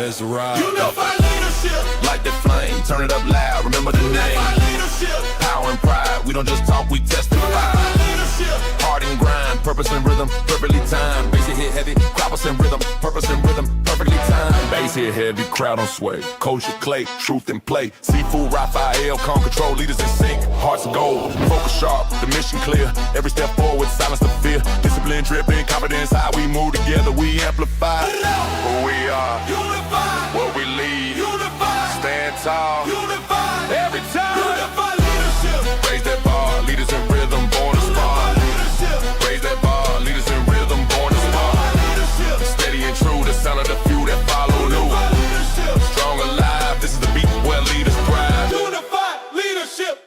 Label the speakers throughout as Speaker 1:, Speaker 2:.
Speaker 1: let's ride.
Speaker 2: Unified leadership.
Speaker 3: Light that flame, turn it up loud, remember the name.
Speaker 2: Unified leadership.
Speaker 3: Power and pride, we don't just talk, we testify.
Speaker 2: Unified leadership.
Speaker 3: Heart and grind, purpose and rhythm, perfectly timed. Bass hit heavy, croppers and rhythm, purpose and rhythm, perfectly timed. Bass hit heavy, crowd on sway. Kosher clay, truth and play. Sifu Rafael, calm control, leaders in sync. Hearts of gold, focus sharp, the mission clear. Every step forward, silence the fear. Discipline dripping, confidence, how we move together, we amplify. Who we are,
Speaker 2: Unified.
Speaker 3: what we lead.
Speaker 2: Unified.
Speaker 3: Stand tall,
Speaker 2: Unified.
Speaker 3: every time.
Speaker 2: Unified leadership.
Speaker 3: Raise that bar, leaders in rhythm, born to spar.
Speaker 2: Unified leadership.
Speaker 3: Raise that bar, leaders in rhythm, born to spar.
Speaker 2: Unified leadership.
Speaker 3: Steady and true, the sound of the few that follow new.
Speaker 2: Unified leadership.
Speaker 3: Strong alive, this is the beat where leaders thrive.
Speaker 2: Unified leadership.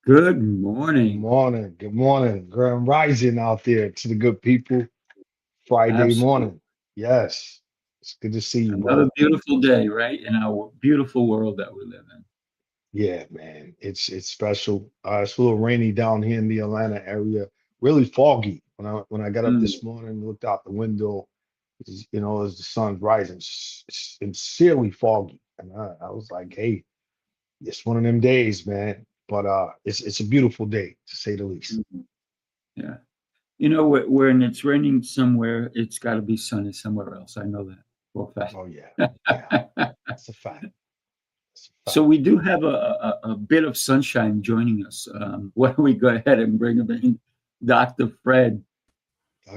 Speaker 4: Good morning.
Speaker 5: Good morning. Grand rising out there to the good people. Friday
Speaker 4: Absolutely.
Speaker 5: morning. Yes. It's good to see you,
Speaker 4: Another
Speaker 5: bro.
Speaker 4: beautiful day, right? In our beautiful world that we live in.
Speaker 5: Yeah, man. It's special. It's a little rainy down here in the Atlanta area. Really foggy. When I got up this morning, looked out the window, as the sun's rising, it's sincerely foggy. And I was like, hey, it's one of them days, man. But it's a beautiful day, to say the least.
Speaker 4: Yeah. When it's raining somewhere, it's got to be sunny somewhere else. I know that for a fact.
Speaker 5: Oh, yeah. That's a fact.
Speaker 4: So we do have a bit of sunshine joining us. Why don't we go ahead and bring him in? Dr. Fred.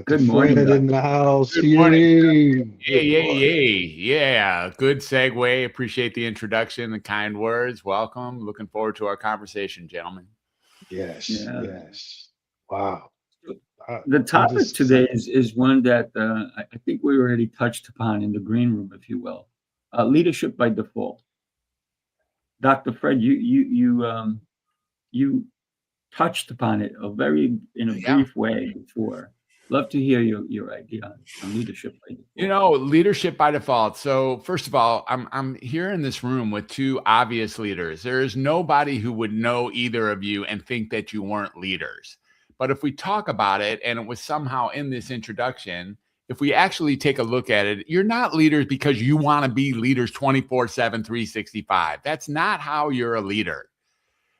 Speaker 4: Good morning,
Speaker 5: Fred in
Speaker 4: Doc.
Speaker 5: the house.
Speaker 6: Good morning.
Speaker 5: Yay.
Speaker 6: Yay. Yeah. Good segue. Appreciate the introduction, the kind words. Welcome. Looking forward to our conversation, gentlemen.
Speaker 5: Yes.
Speaker 4: Yeah.
Speaker 5: Yes. Wow.
Speaker 4: The topic today is one that I think we already touched upon in the green room, if you will. Leadership by default. Dr. Fred, you touched upon it in a brief way before. Love to hear your idea on leadership by default.
Speaker 6: Leadership by default. So first of all, I'm here in this room with two obvious leaders. There is nobody who would know either of you and think that you weren't leaders. But if we talk about it, and it was somehow in this introduction, if we actually take a look at it, you're not leaders because you want to be leaders 24/7, 365. That's not how you're a leader.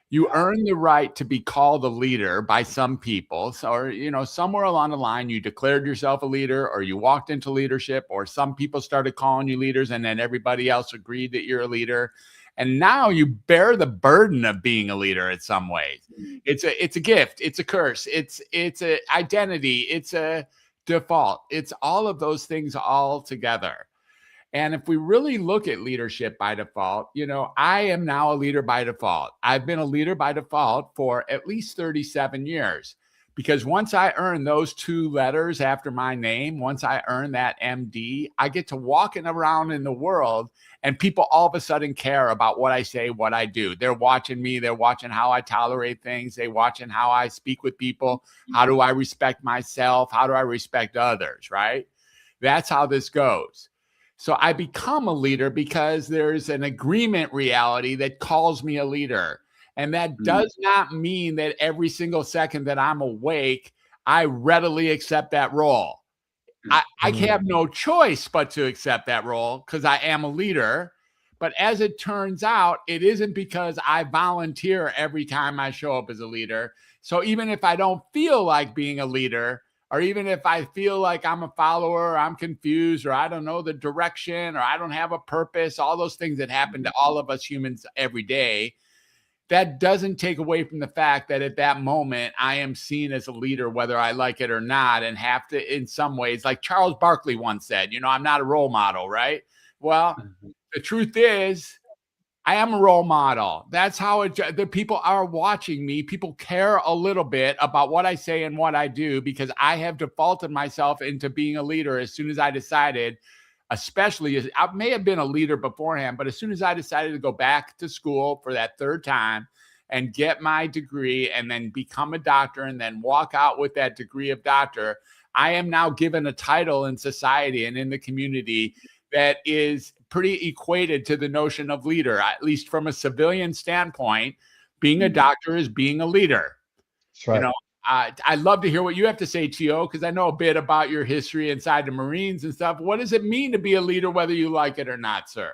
Speaker 6: You earn the right to be called a leader by some people. So, somewhere along the line, you declared yourself a leader, or you walked into leadership, or some people started calling you leaders, and then everybody else agreed that you're a leader. And now you bear the burden of being a leader in some ways. It's a gift. It's a curse. It's an identity. It's a default. It's all of those things all together. And if we really look at leadership by default, I am now a leader by default. I've been a leader by default for at least 37 years. Because once I earn those two letters after my name, once I earn that MD, I get to walking around in the world and people all of a sudden care about what I say, what I do. They're watching me. They're watching how I tolerate things. They're watching how I speak with people. How do I respect myself? How do I respect others, right? That's how this goes. So I become a leader because there's an agreement reality that calls me a leader. And that does not mean that every single second that I'm awake, I readily accept that role. I have no choice but to accept that role because I am a leader. But as it turns out, it isn't because I volunteer every time I show up as a leader. So even if I don't feel like being a leader, or even if I feel like I'm a follower, or I'm confused, or I don't know the direction, or I don't have a purpose, all those things that happen to all of us humans every day, that doesn't take away from the fact that at that moment, I am seen as a leader, whether I like it or not, and have to, in some ways, like Charles Barkley once said, I'm not a role model, right? Well, the truth is, I am a role model. That's how the people are watching me. People care a little bit about what I say and what I do because I have defaulted myself into being a leader as soon as I decided, especially as I may have been a leader beforehand, but as soon as I decided to go back to school for that third time and get my degree and then become a doctor and then walk out with that degree of doctor, I am now given a title in society and in the community that is pretty equated to the notion of leader, at least from a civilian standpoint. Being a doctor is being a leader.
Speaker 5: That's right.
Speaker 6: I'd love to hear what you have to say, T.O, because I know a bit about your history inside the Marines and stuff. What does it mean to be a leader, whether you like it or not, sir?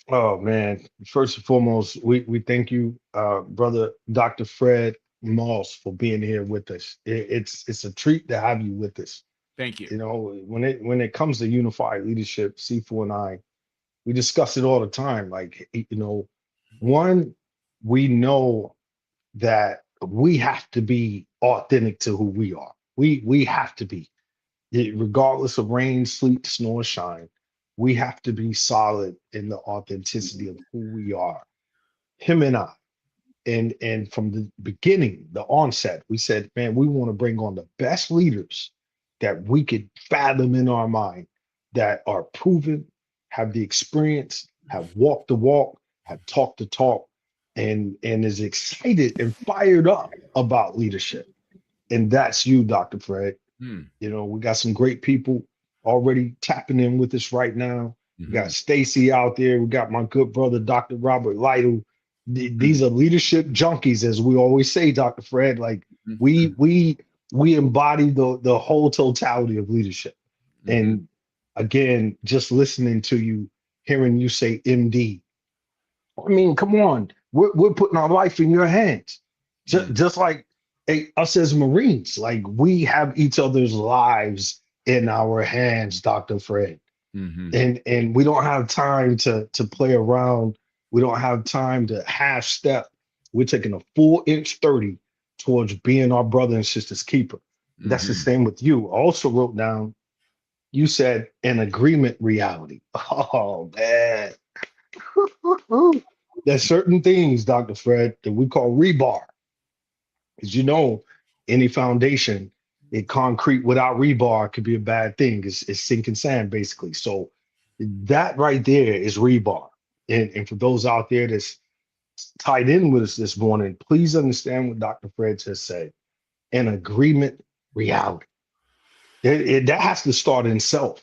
Speaker 5: Oh man, first and foremost, we thank you, brother Dr. Fred Moss, for being here with us. It's a treat to have you with us.
Speaker 6: Thank you.
Speaker 5: You know, when it comes to unified leadership, Sifu and I, we discuss it all the time. Like, you know, one, we know that we have to be authentic to who we are. We have to be, regardless of rain, sleet, snow, or shine. We have to be solid in the authenticity of who we are. Him and I. And from the beginning, the onset, we said, man, we want to bring on the best leaders that we could fathom in our mind, that are proven, have the experience, have walked the walk, have talked the talk, and is excited and fired up about leadership. And that's you, Dr. Fred. You know, we got some great people already tapping in with us right now. We got Stacy out there. We got my good brother, Dr. Robert Lytle. These are leadership junkies, as we always say, Dr. Fred. Like, we embody the whole totality of leadership. And again, just listening to you, hearing you say MD, I mean, come on, we're putting our life in your hands, just like us as Marines. Like, we have each other's lives in our hands, Dr. Fred. And we don't have time to play around. We don't have time to half step. We're taking a full inch 30 towards being our brother and sister's keeper. That's the same with you. I also wrote down, you said an agreement reality. Oh man. There's certain things, Dr. Fred, that we call rebar. As you know, any foundation, concrete without rebar could be a bad thing. It's sinking sand, basically. So that right there is rebar. And for those out there that's tied in with us this morning, please understand what Dr. Fred just said. An agreement reality. That has to start in self.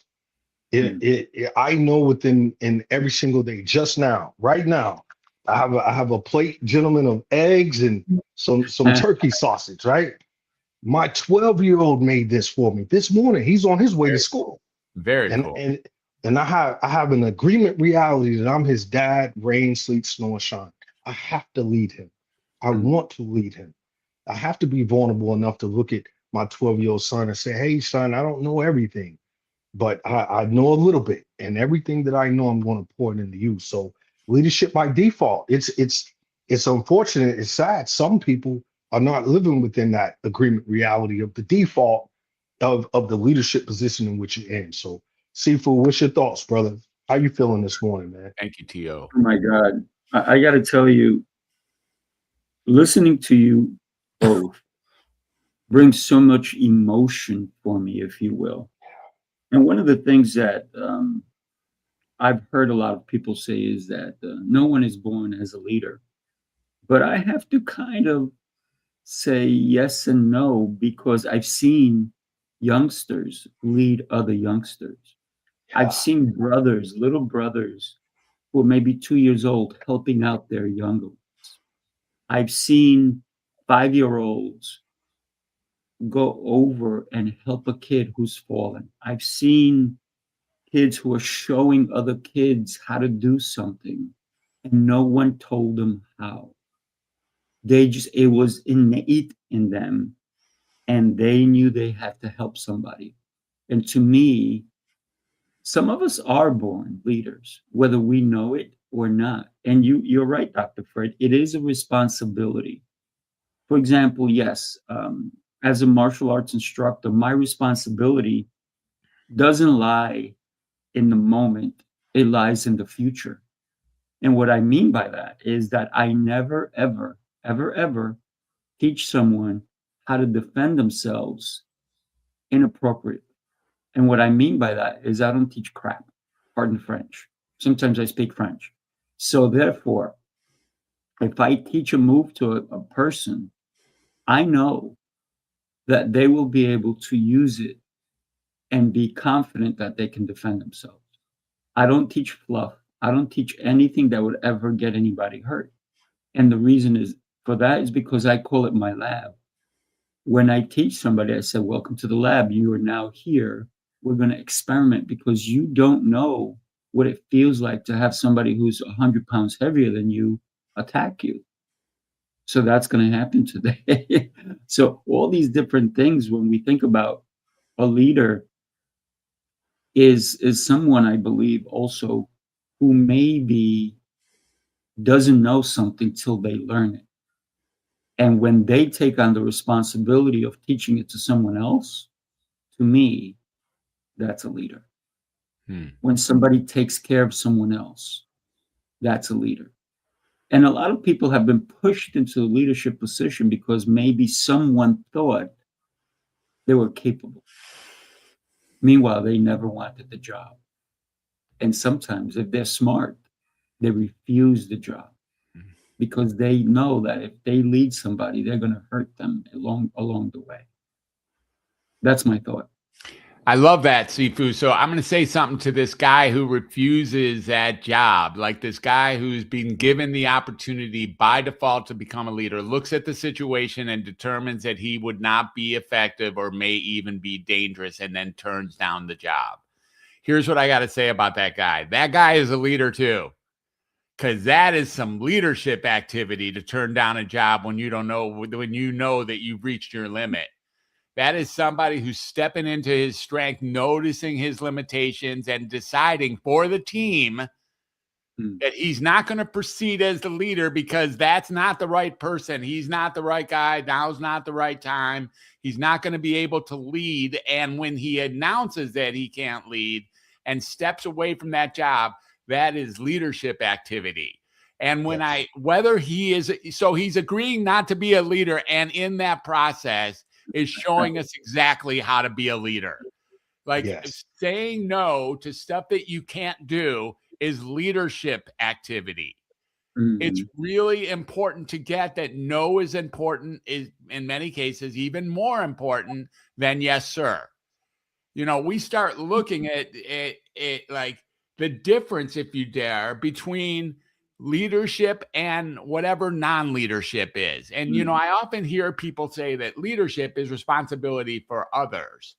Speaker 5: I know within every single day, just now, right now, I have a plate, gentlemen, of eggs and some turkey sausage, right? My 12-year-old made this for me this morning. He's on his way to school.
Speaker 6: Very cool.
Speaker 5: And I have an agreement reality that I'm his dad, rain, sleet, snow, and shine. I have to lead him. I want to lead him. I have to be vulnerable enough to look at my 12-year-old son and say, hey, son, I don't know everything, but I know a little bit. And everything that I know, I'm going to pour it into you. So leadership by default, it's unfortunate, it's sad. Some people are not living within that agreement reality of the default of the leadership position in which you're in. So Sifu, what's your thoughts, brother? How you feeling this morning, man?
Speaker 6: Thank you, T.O.
Speaker 4: Oh my God. I got to tell you, listening to you both brings so much emotion for me, if you will. And one of the things that I've heard a lot of people say is that no one is born as a leader. But I have to kind of say yes and no, because I've seen youngsters lead other youngsters. I've seen brothers, little brothers, who are maybe 2 years old, helping out their younger ones. I've seen 5-year-olds go over and help a kid who's fallen. I've seen kids who are showing other kids how to do something, and no one told them how. It was innate in them, and they knew they had to help somebody. And to me, some of us are born leaders, whether we know it or not. And you're right, Dr. Fred, it is a responsibility. For example, yes, as a martial arts instructor, my responsibility doesn't lie in the moment, it lies in the future. And what I mean by that is that I never, ever, ever, ever teach someone how to defend themselves inappropriately. And what I mean by that is I don't teach crap, pardon French. Sometimes I speak French. So therefore, if I teach a move to a person, I know that they will be able to use it and be confident that they can defend themselves. I don't teach fluff. I don't teach anything that would ever get anybody hurt. And the reason is for that is because I call it my lab. When I teach somebody, I say, welcome to the lab. You are now here. We're going to experiment because you don't know what it feels like to have somebody who's 100 pounds heavier than you attack you. So that's going to happen today. So all these different things, when we think about a leader, is someone, I believe, also who maybe doesn't know something till they learn it. And when they take on the responsibility of teaching it to someone else, to me, that's a leader. When somebody takes care of someone else, that's a leader. And a lot of people have been pushed into a leadership position because maybe someone thought they were capable. Meanwhile, they never wanted the job. And sometimes, if they're smart, they refuse the job because they know that if they lead somebody, they're going to hurt them along the way. That's my thought.
Speaker 6: I love that, Sifu. So I'm going to say something to this guy who refuses that job, like this guy who's been given the opportunity by default to become a leader, looks at the situation and determines that he would not be effective or may even be dangerous, and then turns down the job. Here's what I got to say about that guy. That guy is a leader too, because that is some leadership activity to turn down a job when you don't know, when you know that you've reached your limit. That is somebody who's stepping into his strength, noticing his limitations, and deciding for the team that he's not going to proceed as the leader because that's not the right person. He's not the right guy. Now's not the right time. He's not going to be able to lead. And when he announces that he can't lead and steps away from that job, that is leadership activity. And when whether he is, so he's agreeing not to be a leader, and in that process is showing us exactly how to be a leader. Like saying no to stuff that you can't do is leadership activity. It's really important to get that no is important, is in many cases even more important than yes, sir. You know, we start looking at it like the difference, if you dare, between leadership and whatever non-leadership is. And, you know, I often hear people say that leadership is responsibility for others.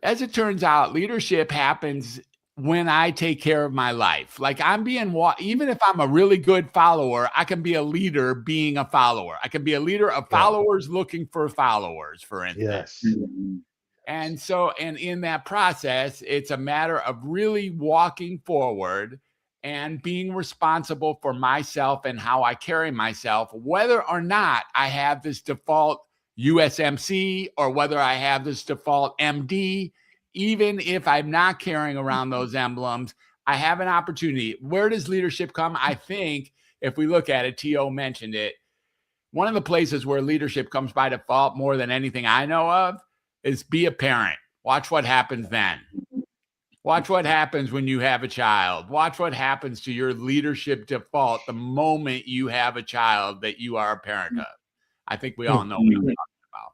Speaker 6: As it turns out, leadership happens when I take care of my life. Like I'm being, even if I'm a really good follower, I can be a leader being a follower. I can be a leader of followers looking for followers, for instance. And so, and in that process, it's a matter of really walking forward and being responsible for myself and how I carry myself, whether or not I have this default USMC or whether I have this default MD. Even if I'm not carrying around those emblems, I have an opportunity. Where does leadership come? I think if we look at it, T.O. mentioned it, one of the places where leadership comes by default more than anything I know of is be a parent. Watch what happens then. Watch what happens when you have a child. Watch what happens to your leadership default the moment you have a child that you are a parent of. I think we all know what we're talking about.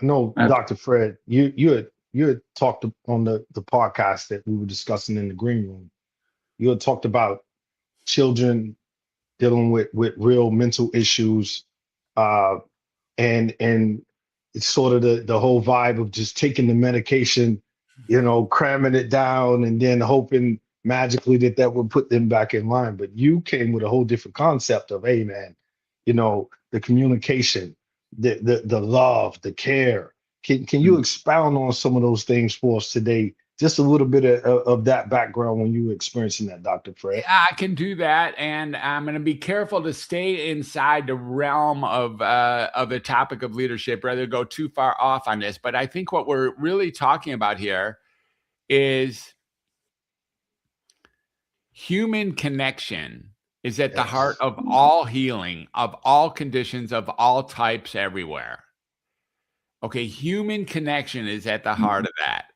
Speaker 5: I know, Dr. Fred, you had talked on the podcast that we were discussing in the green room. You had talked about children dealing with real mental issues, and it's sort of the whole vibe of just taking the medication, you know, cramming it down and then hoping magically that would put them back in line. But you came with a whole different concept of, hey man, you know, the communication, the love, the care. Can you expound on some of those things for us today? Just a little bit of that background when you were experiencing that, Dr. Fred.
Speaker 6: Yeah, I can do that, and I'm going to be careful to stay inside the realm of the topic of leadership, rather go too far off on this. But I think what we're really talking about here is human connection is at the heart of all healing, of all conditions, of all types, everywhere. Okay, human connection is at the heart of that.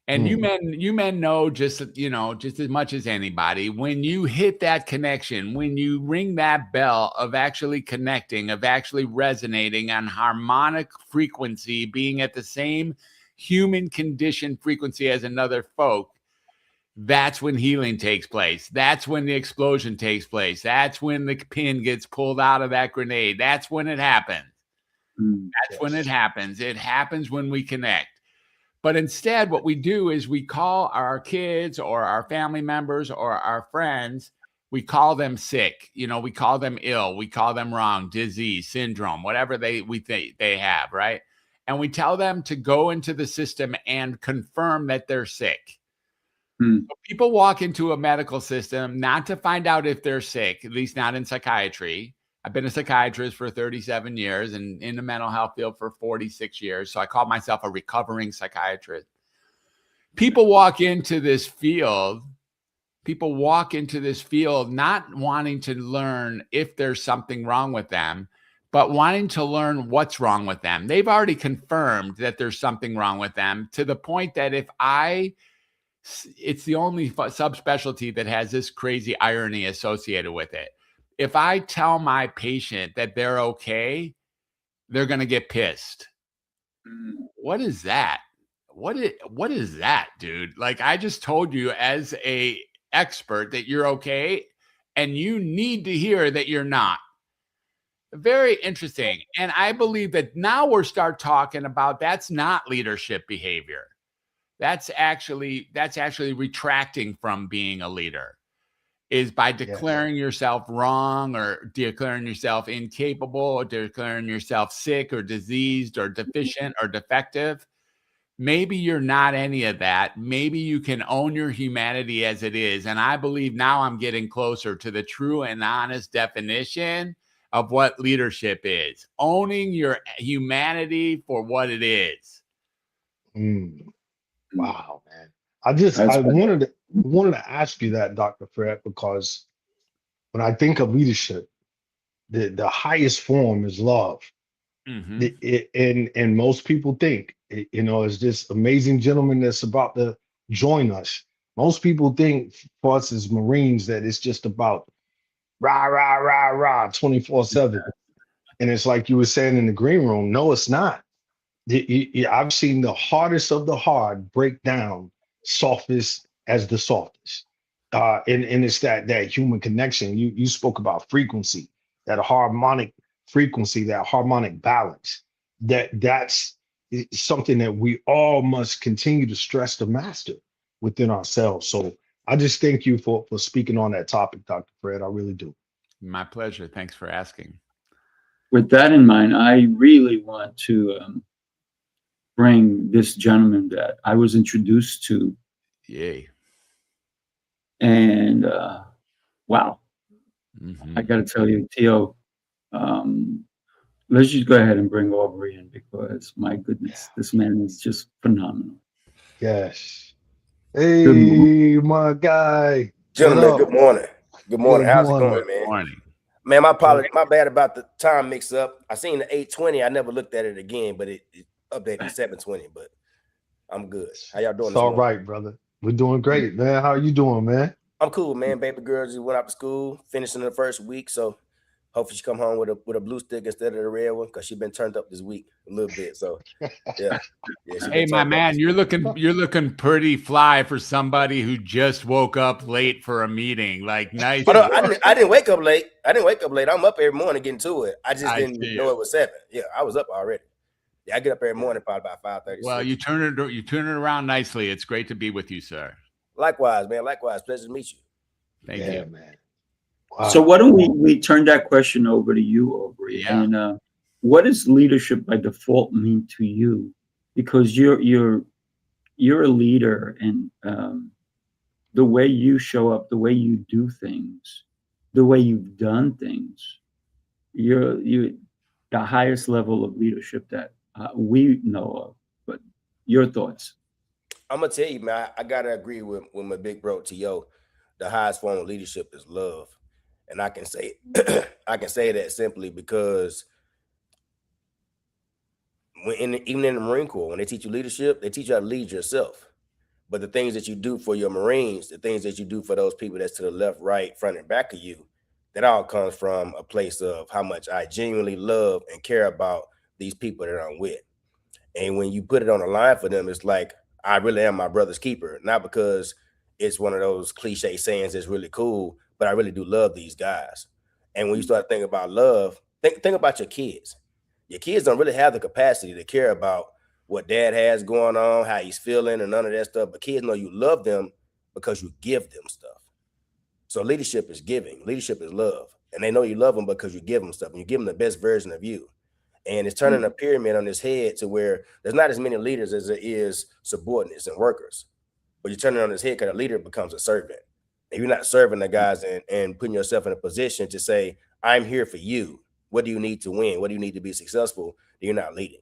Speaker 6: And you men know just as much as anybody, when you hit that connection, when you ring that bell of actually connecting, of actually resonating on harmonic frequency, being at the same human condition frequency as another folk, that's when healing takes place. That's when the explosion takes place. That's when the pin gets pulled out of that grenade. That's when it happens. That's when it happens. It happens when we connect. But instead, what we do is we call our kids or our family members or our friends, we call them sick. You know, we call them ill. We call them wrong, disease, syndrome, whatever we think they have, right? And we tell them to go into the system and confirm that they're sick. So people walk into a medical system not to find out if they're sick, at least not in psychiatry. I've been a psychiatrist for 37 years and in the mental health field for 46 years. So I call myself a recovering psychiatrist. People walk into this field not wanting to learn if there's something wrong with them, but wanting to learn what's wrong with them. They've already confirmed that there's something wrong with them, to the point that it's the only subspecialty that has this crazy irony associated with it. If I tell my patient that they're okay, they're going to get pissed. What is that? What is that, dude? Like, I just told you as a expert that you're okay, and you need to hear that you're not. Very interesting. And I believe that now we're start talking about that's not leadership behavior. That's actually retracting from being a leader, is by declaring yourself wrong or declaring yourself incapable or declaring yourself sick or diseased or deficient or defective. Maybe you're not any of that. Maybe you can own your humanity as it is. And I believe now I'm getting closer to the true and honest definition of what leadership is. Owning your humanity for what it is.
Speaker 5: Wow, man. I wanted to ask you that, Dr. Fred, because when I think of leadership, the highest form is love. And most people think, as this amazing gentleman that's about to join us. Most people think for us as Marines that it's just about rah, rah, rah, rah, 24/7. And it's like you were saying in the green room. No, it's not. I've seen the hardest of the hard break down softest as the softest. And it's that human connection. You spoke about frequency, that harmonic frequency, that harmonic balance. That's something that we all must continue to stress to master within ourselves. So I just thank you for speaking on that topic, Dr. Fred. I really do.
Speaker 6: My pleasure. Thanks for asking.
Speaker 4: With that in mind, I really want to bring this gentleman that I was introduced to.
Speaker 6: Yay.
Speaker 4: And wow. I got to tell you, T.O., let's just go ahead and bring Aubrey in, because my goodness, this man is just phenomenal.
Speaker 5: Yes. Hey, my guy.
Speaker 1: Gentlemen, good morning. Good morning. How's it going, man?
Speaker 6: Good morning.
Speaker 1: Man, my apologies. My bad about the time mix up. I seen the 8:20. I never looked at it again, but it updated to 7:20. But I'm good. How y'all doing?
Speaker 5: It's all right, brother. We're doing great, man. How are you doing, man?
Speaker 1: I'm cool, man. Baby girl just went out to school, finishing the first week. So hopefully she come home with a blue stick instead of the red one, because she's been turned up this week a little bit. So yeah.
Speaker 6: Hey, my man, you're looking pretty fly for somebody who just woke up late for a meeting. Like, nice.
Speaker 1: I didn't wake up late. I'm up every morning getting to it. I just didn't know it was 7. Yeah, I was up already. Yeah, I get up every morning probably about 5:30.
Speaker 6: Well, you turn it around nicely. It's great to be with you, sir.
Speaker 1: Likewise, man. Likewise. Pleasure to meet you.
Speaker 6: Thank you,
Speaker 5: man. Wow.
Speaker 4: So why don't we turn that question over to you, Aubrey?
Speaker 6: Yeah.
Speaker 4: And what does leadership by default mean to you? Because you're a leader, and the way you show up, the way you do things, the way you've done things, you're the highest level of leadership that we know of. But your thoughts?
Speaker 1: I'm gonna tell you, man, I gotta agree with my big bro T.O. The highest form of leadership is love. And I can say that simply because even in the Marine Corps, when they teach you leadership, they teach you how to lead yourself. But the things that you do for your Marines, the things that you do for those people that's to the left, right, front, and back of you, that all comes from a place of how much I genuinely love and care about these people that I'm with. And when you put it on the line for them, it's like, I really am my brother's keeper, not because it's one of those cliche sayings that's really cool, but I really do love these guys. And when you start thinking about love, think about your kids. Your kids don't really have the capacity to care about what dad has going on, how he's feeling, and none of that stuff. But kids know you love them because you give them stuff. So leadership is giving. Leadership is love. And they know you love them because you give them stuff. And you give them the best version of you. And it's turning a pyramid on its head to where there's not as many leaders as there is subordinates and workers. But you're turning it on its head because a leader becomes a servant. And you're not serving the guys and putting yourself in a position to say, I'm here for you. What do you need to win? What do you need to be successful? You're not leading.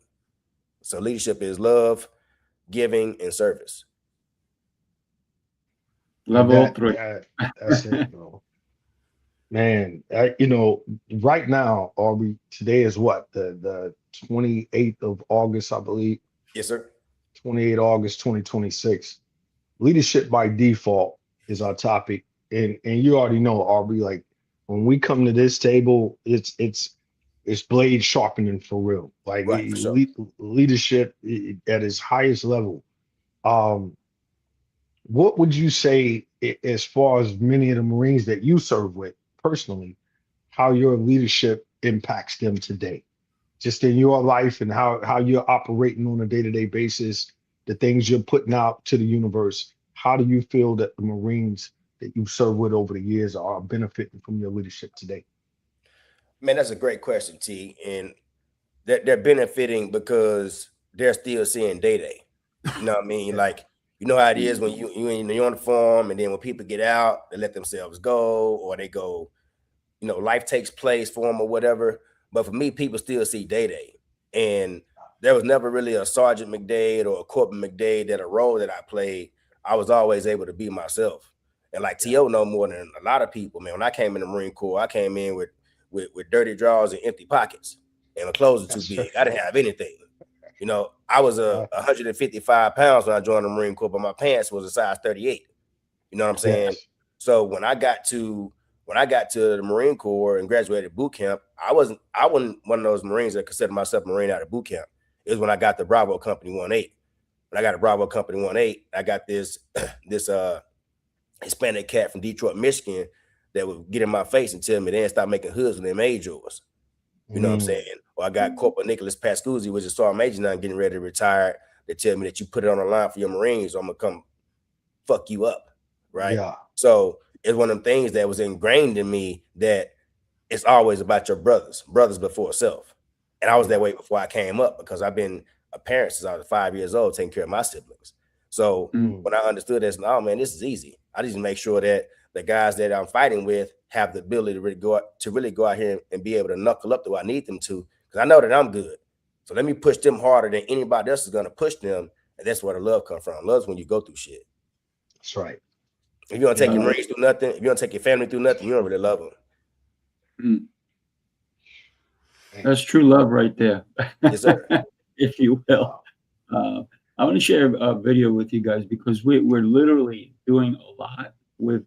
Speaker 1: So leadership is love, giving, and service.
Speaker 4: Level 3.
Speaker 5: That's it, bro. Man, you know, right now, Aubrey, today is what? The 28th of August, I believe.
Speaker 1: Yes, sir.
Speaker 5: 28 August 2026. Leadership by default is our topic. And you already know, Aubrey, like when we come to this table, it's blade sharpening for real. Like
Speaker 1: Right, for sure.
Speaker 5: leadership at its highest level. What would you say as far as many of the Marines that you serve with personally, how your leadership impacts them today? Just in your life and how you're operating on a day-to-day basis, the things you're putting out to the universe. How do you feel that the Marines that you served with over the years are benefiting from your leadership today?
Speaker 1: Man, that's a great question, T. And they're benefiting because they're still seeing day-day. You know what I mean? Like, you know how it is when you're in the uniform, and then when people get out, they let themselves go, or they go, you know, life takes place for them or whatever. But for me, people still see day-day. And there was never really a Sergeant McDade or a Corporal McDade that a role that I played. I was always able to be myself. And like T.O. know more than a lot of people, man. When I came in the Marine Corps, I came in with dirty drawers and empty pockets, and my clothes were too big. I didn't have anything. You know, I was 155 pounds when I joined the Marine Corps, but my pants was a size 38. You know what I'm saying?
Speaker 5: Yes.
Speaker 1: So when I got to the Marine Corps and graduated boot camp, I wasn't one of those Marines that considered myself a Marine out of boot camp. It was when I got the Bravo Company 1-8. When I got a Bravo Company 1-8, I got this Hispanic cat from Detroit, Michigan, that would get in my face and tell me they didn't stop making hoods when they made yours. You know what I'm saying? Or I got Corporal Nicholas Pascuzzi, which is Sergeant Major now, getting ready to retire. They tell me that you put it on the line for your Marines, or I'm gonna come fuck you up, right?
Speaker 5: Yeah.
Speaker 1: So it's one of them things that was ingrained in me that it's always about your brothers before self. And I was that way before I came up, because I've been a parent since I was 5 years old, taking care of my siblings. So when I understood this, oh man, this is easy. I just make sure that the guys that I'm fighting with have the ability to really go out here and be able to knuckle up to what I need them to, because I know that I'm good. So let me push them harder than anybody else is going to push them. And that's where the love comes from. Love's when you go through shit.
Speaker 5: That's right.
Speaker 1: If you don't take your Marines through nothing, if you don't take your family through nothing, you don't really love them.
Speaker 4: That's true love right there.
Speaker 1: Yes, sir.
Speaker 4: If you will. I want to share a video with you guys, because we're literally doing a lot with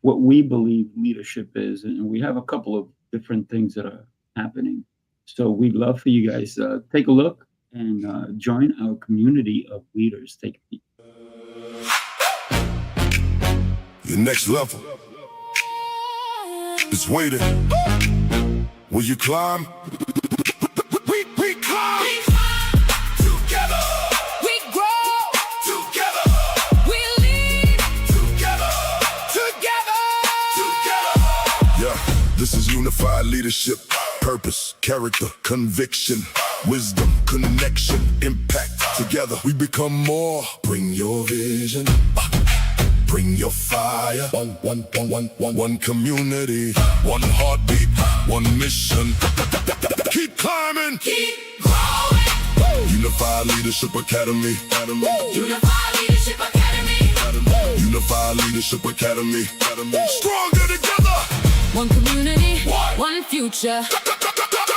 Speaker 4: what we believe leadership is, and we have a couple of different things that are happening. So we'd love for you guys take a look and join our community of leaders. Take a peek.
Speaker 3: Your next level is waiting. Will you climb? We climb. Together.
Speaker 2: We grow together. We lead together.
Speaker 3: Yeah, this is unified leadership. Purpose, character, conviction, wisdom, connection, impact. Together we become more. Bring your vision. Bring your fire. One community. One heartbeat. One mission. Keep climbing.
Speaker 2: Keep growing.
Speaker 3: Unified Leadership Academy.
Speaker 2: Unified Leadership Academy.
Speaker 3: Unified Leadership Academy. Stronger together.
Speaker 2: One community, one future.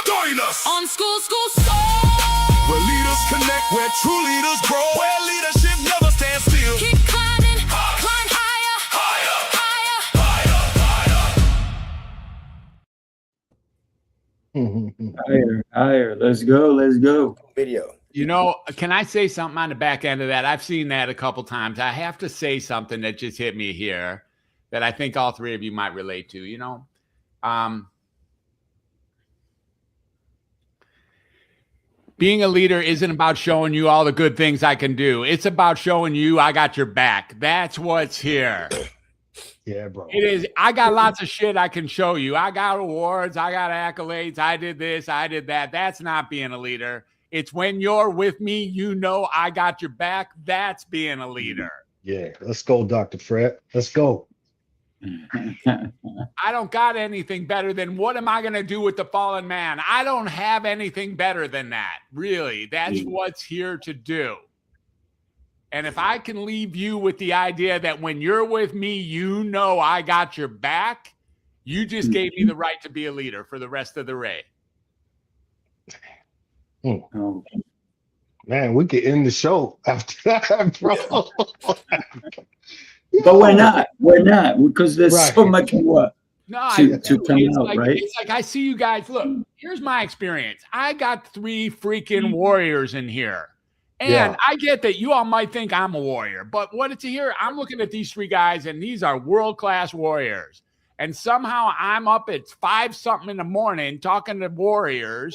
Speaker 3: Join us.
Speaker 2: On school soul.
Speaker 3: Where leaders connect, where true leaders grow, where leadership never stands still.
Speaker 2: Keep climbing, climb higher,
Speaker 4: Higher. Let's go.
Speaker 1: Video.
Speaker 6: You know, can I say something on the back end of that? I've seen that a couple times. I have to say something that just hit me here that I think all three of you might relate to. You know, Being a leader isn't about showing you all the good things I can do. It's about showing you I got your back. That's what's here.
Speaker 5: Yeah, bro.
Speaker 6: It is. I got lots of shit I can show you. I got awards. I got accolades. I did this. I did that. That's not being a leader. It's when you're with me, you know I got your back. That's being a leader.
Speaker 5: Yeah, let's go, Dr. Fred. Let's go.
Speaker 6: I don't got anything better than what am I going to do with the fallen man? I don't have anything better than that. Really, that's what's here to do. And if I can leave you with the idea that when you're with me, you know I got your back, you just gave me the right to be a leader for the rest of the raid.
Speaker 4: Oh.
Speaker 5: Man, we could end the show after that, bro.
Speaker 4: But we're not. We're not, because there's so much more
Speaker 6: No,
Speaker 4: to come
Speaker 6: it's
Speaker 4: out,
Speaker 6: like,
Speaker 4: right?
Speaker 6: It's like I see you guys. Look, here's my experience. I got 3 freaking warriors in here. And I get that you all might think I'm a warrior, but what it's here, I'm looking at these 3 guys, and these are world-class warriors. And somehow I'm up at 5 something in the morning talking to warriors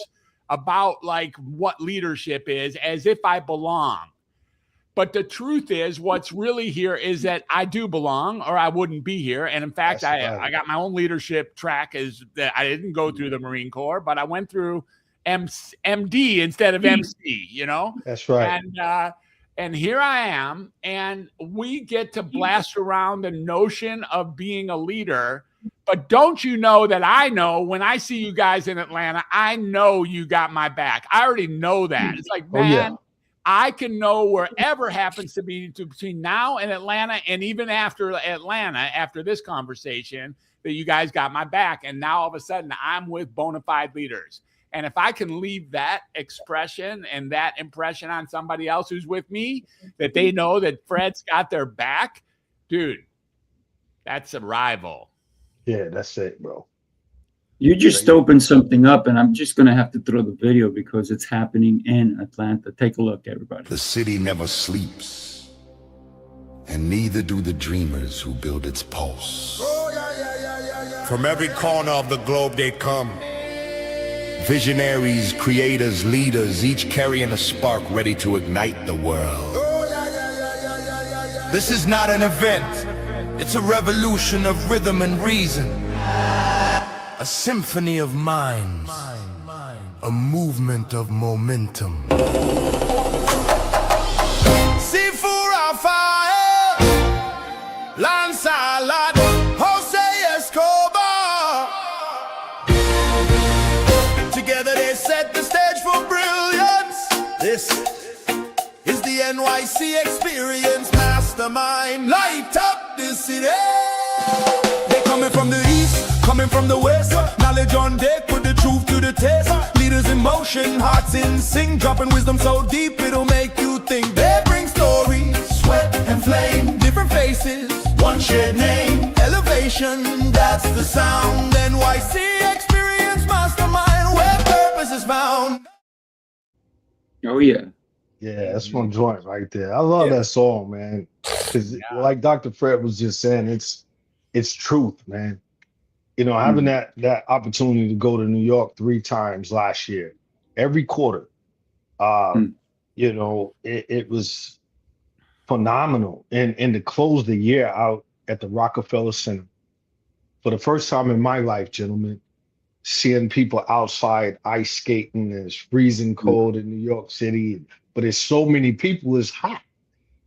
Speaker 6: about like what leadership is, as if I belong. But the truth is, what's really here is that I do belong, or I wouldn't be here. And in fact, I got my own leadership track. Is that I didn't go through the Marine Corps, but I went through MD instead of MC. You know,
Speaker 5: that's right.
Speaker 6: And here I am, and we get to blast around the notion of being a leader. But don't you know that I know when I see you guys in Atlanta, I know you got my back. I already know that. It's like, man, I can know wherever happens to be between now and Atlanta, and even after Atlanta, after this conversation, that you guys got my back. And now all of a sudden I'm with bona fide leaders. And if I can leave that expression and that impression on somebody else who's with me, that they know that Fred's got their back, dude, that's a rival.
Speaker 5: Yeah, that's it, bro.
Speaker 4: You just opened something up, and I'm just going to have to throw the video because it's happening in Atlanta. Take a look, everybody.
Speaker 7: The city never sleeps, and neither do the dreamers who build its pulse. From every corner of the globe they come. Visionaries, creators, leaders, each carrying a spark ready to ignite the world. This is not an event. It's a revolution of rhythm and reason. A symphony of minds. A movement of momentum. Sifu Rafael, Lancelot, Jose Escobar. Together they set the stage for brilliance. This is the NYC experience. Mastermind, light up the city. They coming from the east, coming from the west. Knowledge on deck, put the truth to the test. Leaders in motion, hearts in sync, dropping wisdom so deep it'll make you think. They bring stories, sweat and flame, different faces, one shared name. Elevation, that's the sound. NYC experience, mastermind, where purpose is found.
Speaker 4: Oh yeah.
Speaker 5: Yeah, that's one joint right there. I love that song, man. Because like Dr. Fred was just saying, it's truth, man. You know, having that opportunity to go to New York 3 times last year, every quarter, you know, it was phenomenal. And to close the year out at the Rockefeller Center, for the first time in my life, gentlemen, seeing people outside ice skating, and it's freezing cold in New York City, but it's so many people, it's hot.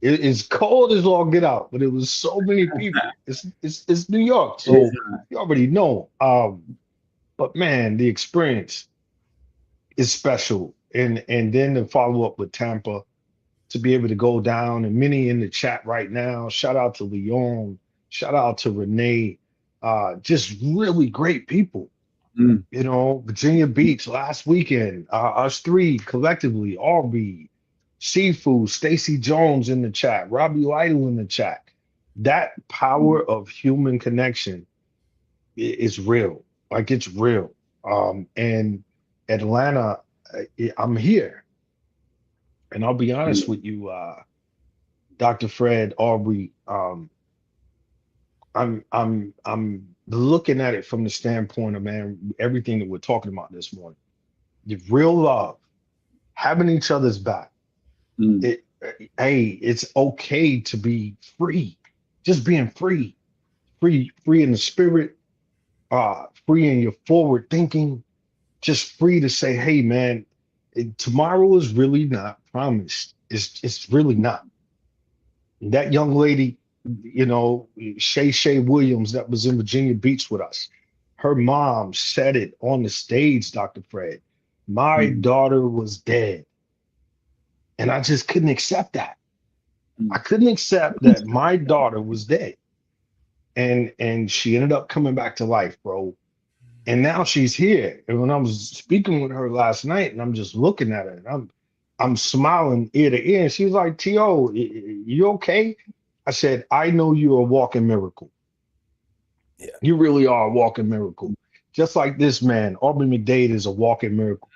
Speaker 5: It's cold as all get out, but it was so many people. It's New York, so you already know. But man, the experience is special. And then to follow up with Tampa, to be able to go down, and many in the chat right now, shout out to Leon, shout out to Renee, just really great people. You know, Virginia Beach last weekend, us 3 collectively, Aubrey, Sifu, Stacy Jones in the chat, Robbie Lytle in the chat. That power of human connection is real. Like, it's real. And Atlanta, I'm here. And I'll be honest with you, Dr. Fred, Aubrey, I'm looking at it from the standpoint of, man, everything that we're talking about this morning. The real love having each other's back.
Speaker 4: Mm.
Speaker 5: Hey, it's okay to be free, just being free, free in the spirit, free in your forward thinking, just free to say, hey man, tomorrow is really not promised. It's really not. That young lady, you know, Shay Williams, that was in Virginia Beach with us, her mom said it on the stage, Dr. Fred. My daughter was dead. And I just couldn't accept that. I couldn't accept that my daughter was dead. And she ended up coming back to life, bro. And now she's here. And when I was speaking with her last night, and I'm just looking at her, and I'm smiling ear to ear. And she was like, T.O, you okay? I said, I know you're a walking miracle.
Speaker 1: Yeah.
Speaker 5: You really are a walking miracle. Just like this man, Aubrey McDade is a walking miracle.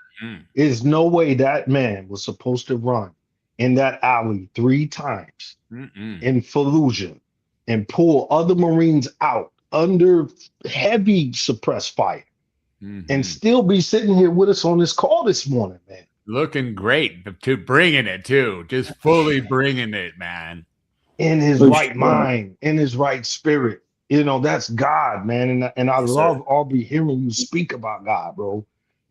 Speaker 5: There's no way that man was supposed to run in that alley 3 times in Fallujah and pull other Marines out under heavy suppressed fire and still be sitting here with us on this call this morning, man.
Speaker 6: Looking great, to bringing it too, just fully bringing it, man.
Speaker 5: In his right mind, in his right spirit. You know, that's God, man. And I love Aubrey hearing you speak about God, bro.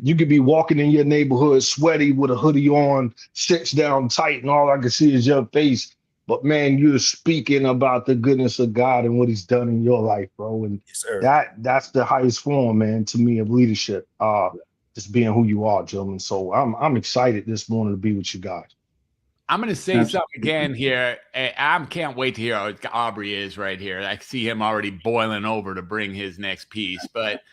Speaker 5: You could be walking in your neighborhood sweaty with a hoodie on, sits down tight, and all I can see is your face. But man, you're speaking about the goodness of God and what he's done in your life, bro. And that's the highest form, man, to me, of leadership. Just being who you are, gentlemen. So I'm excited this morning to be with you guys.
Speaker 6: I'm going to say something again here. I can't wait to hear how Aubrey is right here. I see him already boiling over to bring his next piece. But,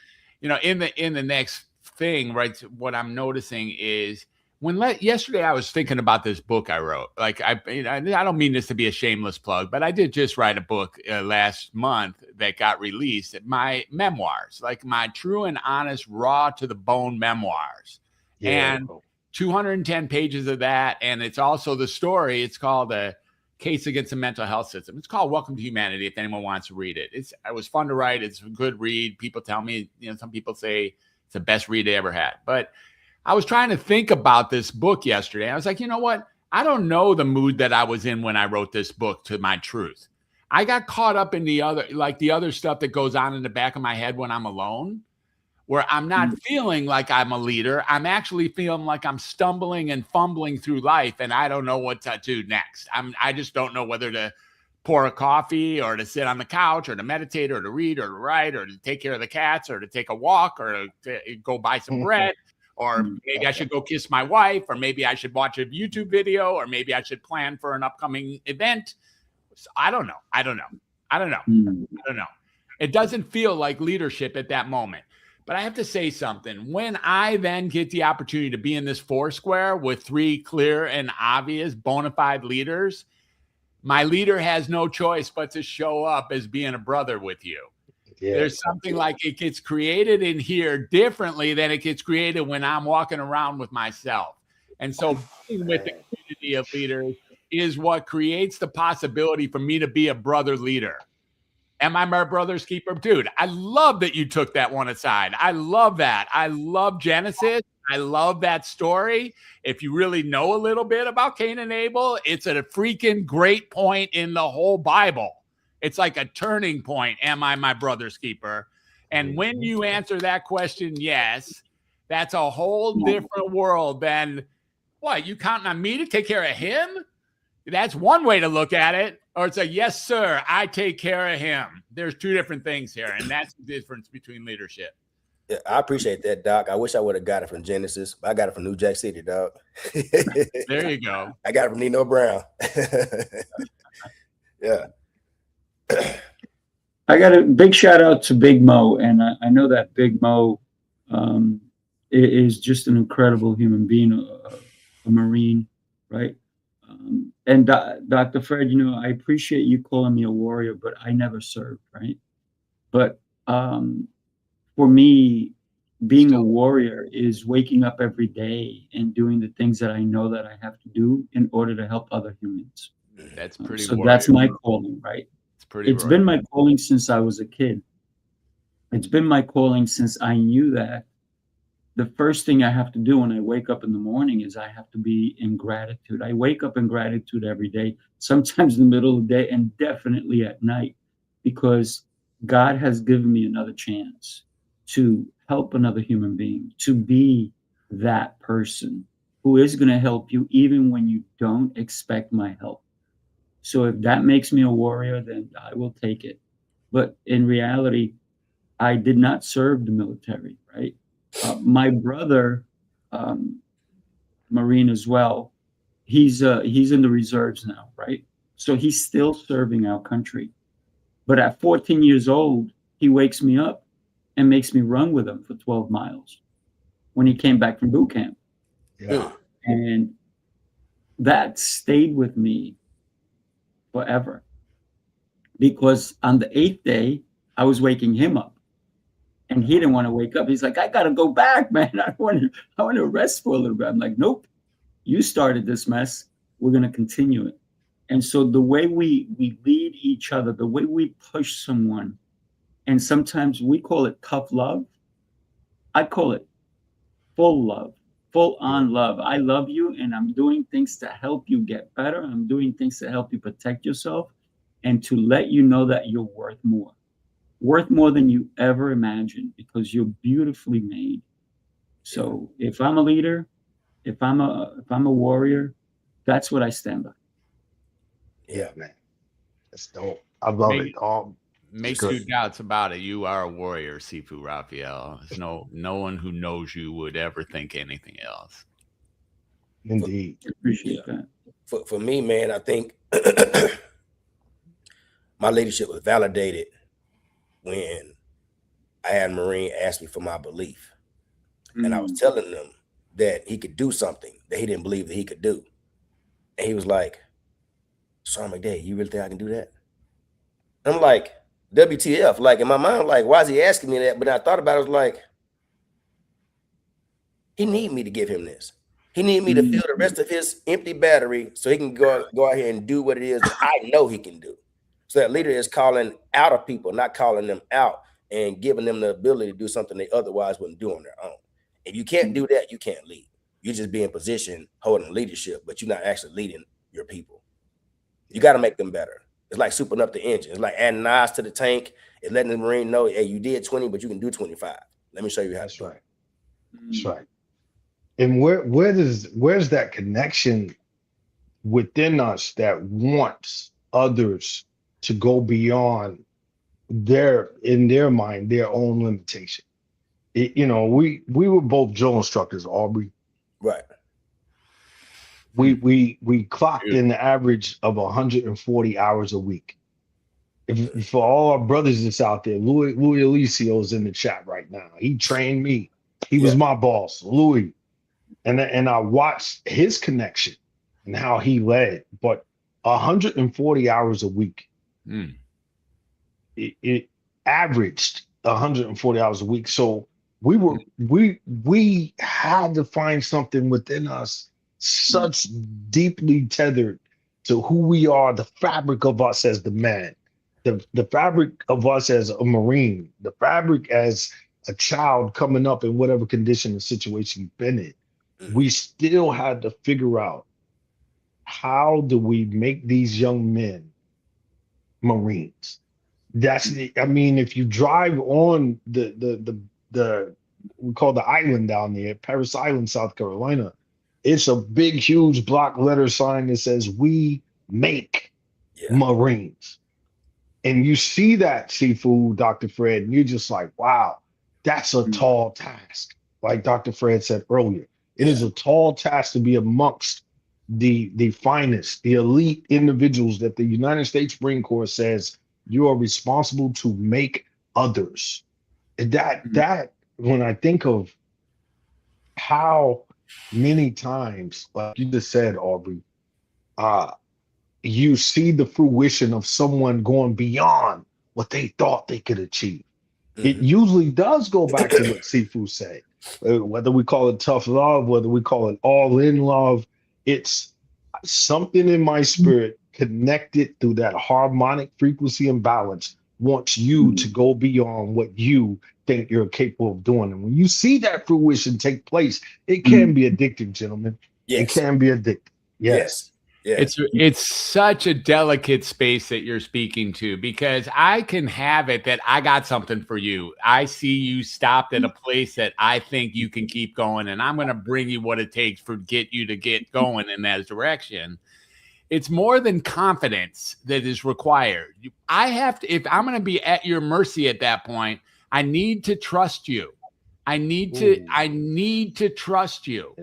Speaker 6: you know, in the next thing, right, what I'm noticing is yesterday I was thinking about this book I wrote. Like, I don't mean this to be a shameless plug, but I did just write a book last month that got released, my memoirs, like my true and honest, raw to the bone memoirs. Yeah. And 210 pages of that. And it's also the story. It's called A Case Against the Mental Health System. It's called Welcome to Humanity, if anyone wants to read it. It was fun to write. It's a good read. People tell me, you know, some people say it's the best read they ever had. But I was trying to think about this book yesterday. I was like, you know what? I don't know the mood that I was in when I wrote this book, to my truth. I got caught up in the other stuff that goes on in the back of my head when I'm alone, where I'm not feeling like I'm a leader. I'm actually feeling like I'm stumbling and fumbling through life, and I don't know what to do next. I just don't know whether to pour a coffee or to sit on the couch or to meditate or to read or to write or to take care of the cats or to take a walk or to go buy some bread, or maybe I should go kiss my wife, or maybe I should watch a YouTube video, or maybe I should plan for an upcoming event. So I don't know. It doesn't feel like leadership at that moment. But I have to say something. When I then get the opportunity to be in this foursquare with 3 clear and obvious bona fide leaders, my leader has no choice but to show up as being a brother with you. Yeah. There's something like it gets created in here differently than it gets created when I'm walking around with myself. And so being with the community of leaders is what creates the possibility for me to be a brother leader. Am I my brother's keeper? Dude, I love that you took that one aside. I love that. I love Genesis. I love that story. If you really know a little bit about Cain and Abel, it's at a freaking great point in the whole Bible. It's like a turning point. Am I my brother's keeper? And when you answer that question, yes, that's a whole different world than, what, you counting on me to take care of him? That's one way to look at it. Or it's a, yes, sir, I take care of him. There's 2 different things here, and that's the difference between leadership.
Speaker 1: Yeah, I appreciate that, Doc. I wish I would have got it from Genesis. I got it from New Jack City, Doc.
Speaker 6: There you go.
Speaker 1: I got it from Nino Brown. Yeah.
Speaker 4: I got a big shout out to Big Mo, and I know that Big Mo is just an incredible human being, a Marine, right? And Dr. Fred, you know, I appreciate you calling me a warrior, but I never served, right? But for me, being a warrior is waking up every day and doing the things that I know that I have to do in order to help other humans.
Speaker 6: That's pretty.
Speaker 4: So that's my calling, right? It's been my calling since I was a kid. It's been my calling since I knew that the first thing I have to do when I wake up in the morning is I have to be in gratitude. I wake up in gratitude every day, sometimes in the middle of the day and definitely at night, because God has given me another chance to help another human being, to be that person who is going to help you even when you don't expect my help. So if that makes me a warrior, then I will take it. But in reality, I did not serve the military, right? My brother, Marine as well, he's in the reserves now, right? So he's still serving our country. But at 14 years old, he wakes me up and makes me run with him for 12 miles when he came back from boot camp.
Speaker 5: Yeah.
Speaker 4: And that stayed with me forever. Because on the 8th day, I was waking him up. And he didn't want to wake up. He's like, I gotta go back, man. I want to rest for a little bit. I'm like, nope, you started this mess. We're gonna continue it. And so the way we lead each other, the way we push someone, and sometimes we call it tough love. I call it full love, full on love. I love you, and I'm doing things to help you get better. I'm doing things to help you protect yourself and to let you know that you're worth more than you ever imagined, because you're beautifully made. So if I'm a leader, if I'm a warrior, that's what I stand by.
Speaker 5: Yeah, man. That's dope. I love
Speaker 6: Make-
Speaker 5: it.
Speaker 6: Make
Speaker 5: good.
Speaker 6: two doubts about it. You are a warrior, Sifu Rafael. There's no one who knows you would ever think anything else.
Speaker 5: Indeed.
Speaker 4: I appreciate that.
Speaker 1: For me, man, I think my leadership was validated when I had a Marine ask me for my belief. And I was telling them that he could do something that he didn't believe that he could do. And he was like, Sergeant McDade, you really think I can do that? I'm like, WTF? Like, in my mind, like, why is he asking me that? But I thought about it, I was like, he need me to give him this. He need me to fill the rest of his empty battery so he can go out here and do what it is that I know he can do. So that leader is calling out of people, not calling them out and giving them the ability to do something they otherwise wouldn't do on their own. If you can't do that, you can't lead. You just be in position holding leadership, but you're not actually leading your people. You got to make them better. It's like souping up the engine. It's like adding knives to the tank and letting the Marine know, hey, you did 20, but you can do 25. Let me show you how.
Speaker 5: That's right. That's right. And where's that connection within us that wants others to go beyond in their mind, their own limitation? We were both drill instructors, Aubrey.
Speaker 1: Right.
Speaker 5: We clocked in the average of 140 hours a week. For all our brothers that's out there, Louis Alicio's in the chat right now. He trained me. He was my boss, Louis. And I watched his connection and how he led. But 140 hours a week, it averaged 140 hours a week. So we had to find something within us such deeply tethered to who we are, the fabric of us as the man, the fabric of us as a Marine, the fabric as a child coming up in whatever condition or situation you've been in. We still had to figure out, how do we make these young men Marines? If you drive on the we call the island down there, Parris Island, South Carolina, it's a big, huge block letter sign that says, we make Marines. And you see that, Sifu, Dr. Fred, and you're just like, wow, that's a tall task. Like Dr. Fred said earlier, it is a tall task to be amongst the finest, the elite individuals that the United States Marine Corps says you are responsible to make others. That when I think of how many times, like you just said, Aubrey, you see the fruition of someone going beyond what they thought they could achieve. It usually does go back to what Sifu said. Whether we call it tough love, whether we call it all-in love, it's something in my spirit connected through that harmonic frequency and balance wants you to go beyond what you think you're capable of doing. And when you see that fruition take place, it can be addictive, gentlemen. It
Speaker 1: Yes.
Speaker 5: can be addictive. Yes.
Speaker 1: Yes.
Speaker 6: It's such a delicate space that you're speaking to, because I can have it that I got something for you. I see you stopped at a place that I think you can keep going, and I'm going to bring you what it takes for get you to get going in that direction. It's more than confidence that is required. I have to, if I'm going to be at your mercy at that point, I need to trust you. I need to trust you.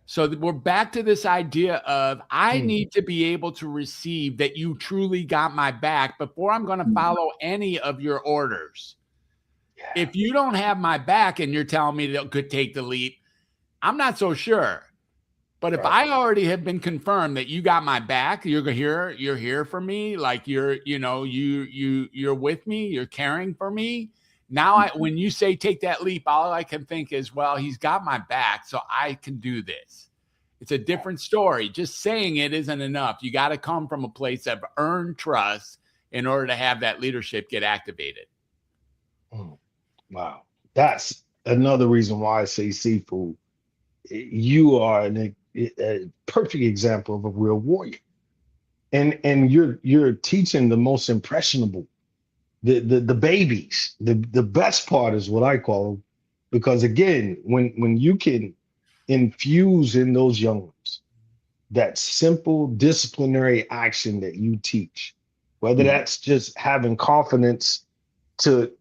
Speaker 6: So we're back to this idea of I need to be able to receive that you truly got my back before I'm going to follow any of your orders. Yeah. If you don't have my back and you're telling me that could take the leap, I'm not so sure. But if I already have been confirmed that you got my back, you're here for me, like you're with me, you're caring for me. Now, when you say take that leap, all I can think is, well, he's got my back, so I can do this. It's a different story. Just saying it isn't enough. You got to come from a place of earned trust in order to have that leadership get activated.
Speaker 5: Wow. That's another reason why I say, Sifu, you are a perfect example of a real warrior. And you're teaching the most impressionable, the babies. The best part is what I call them, because again, when you can infuse in those young ones that simple disciplinary action that you teach, whether that's just having confidence to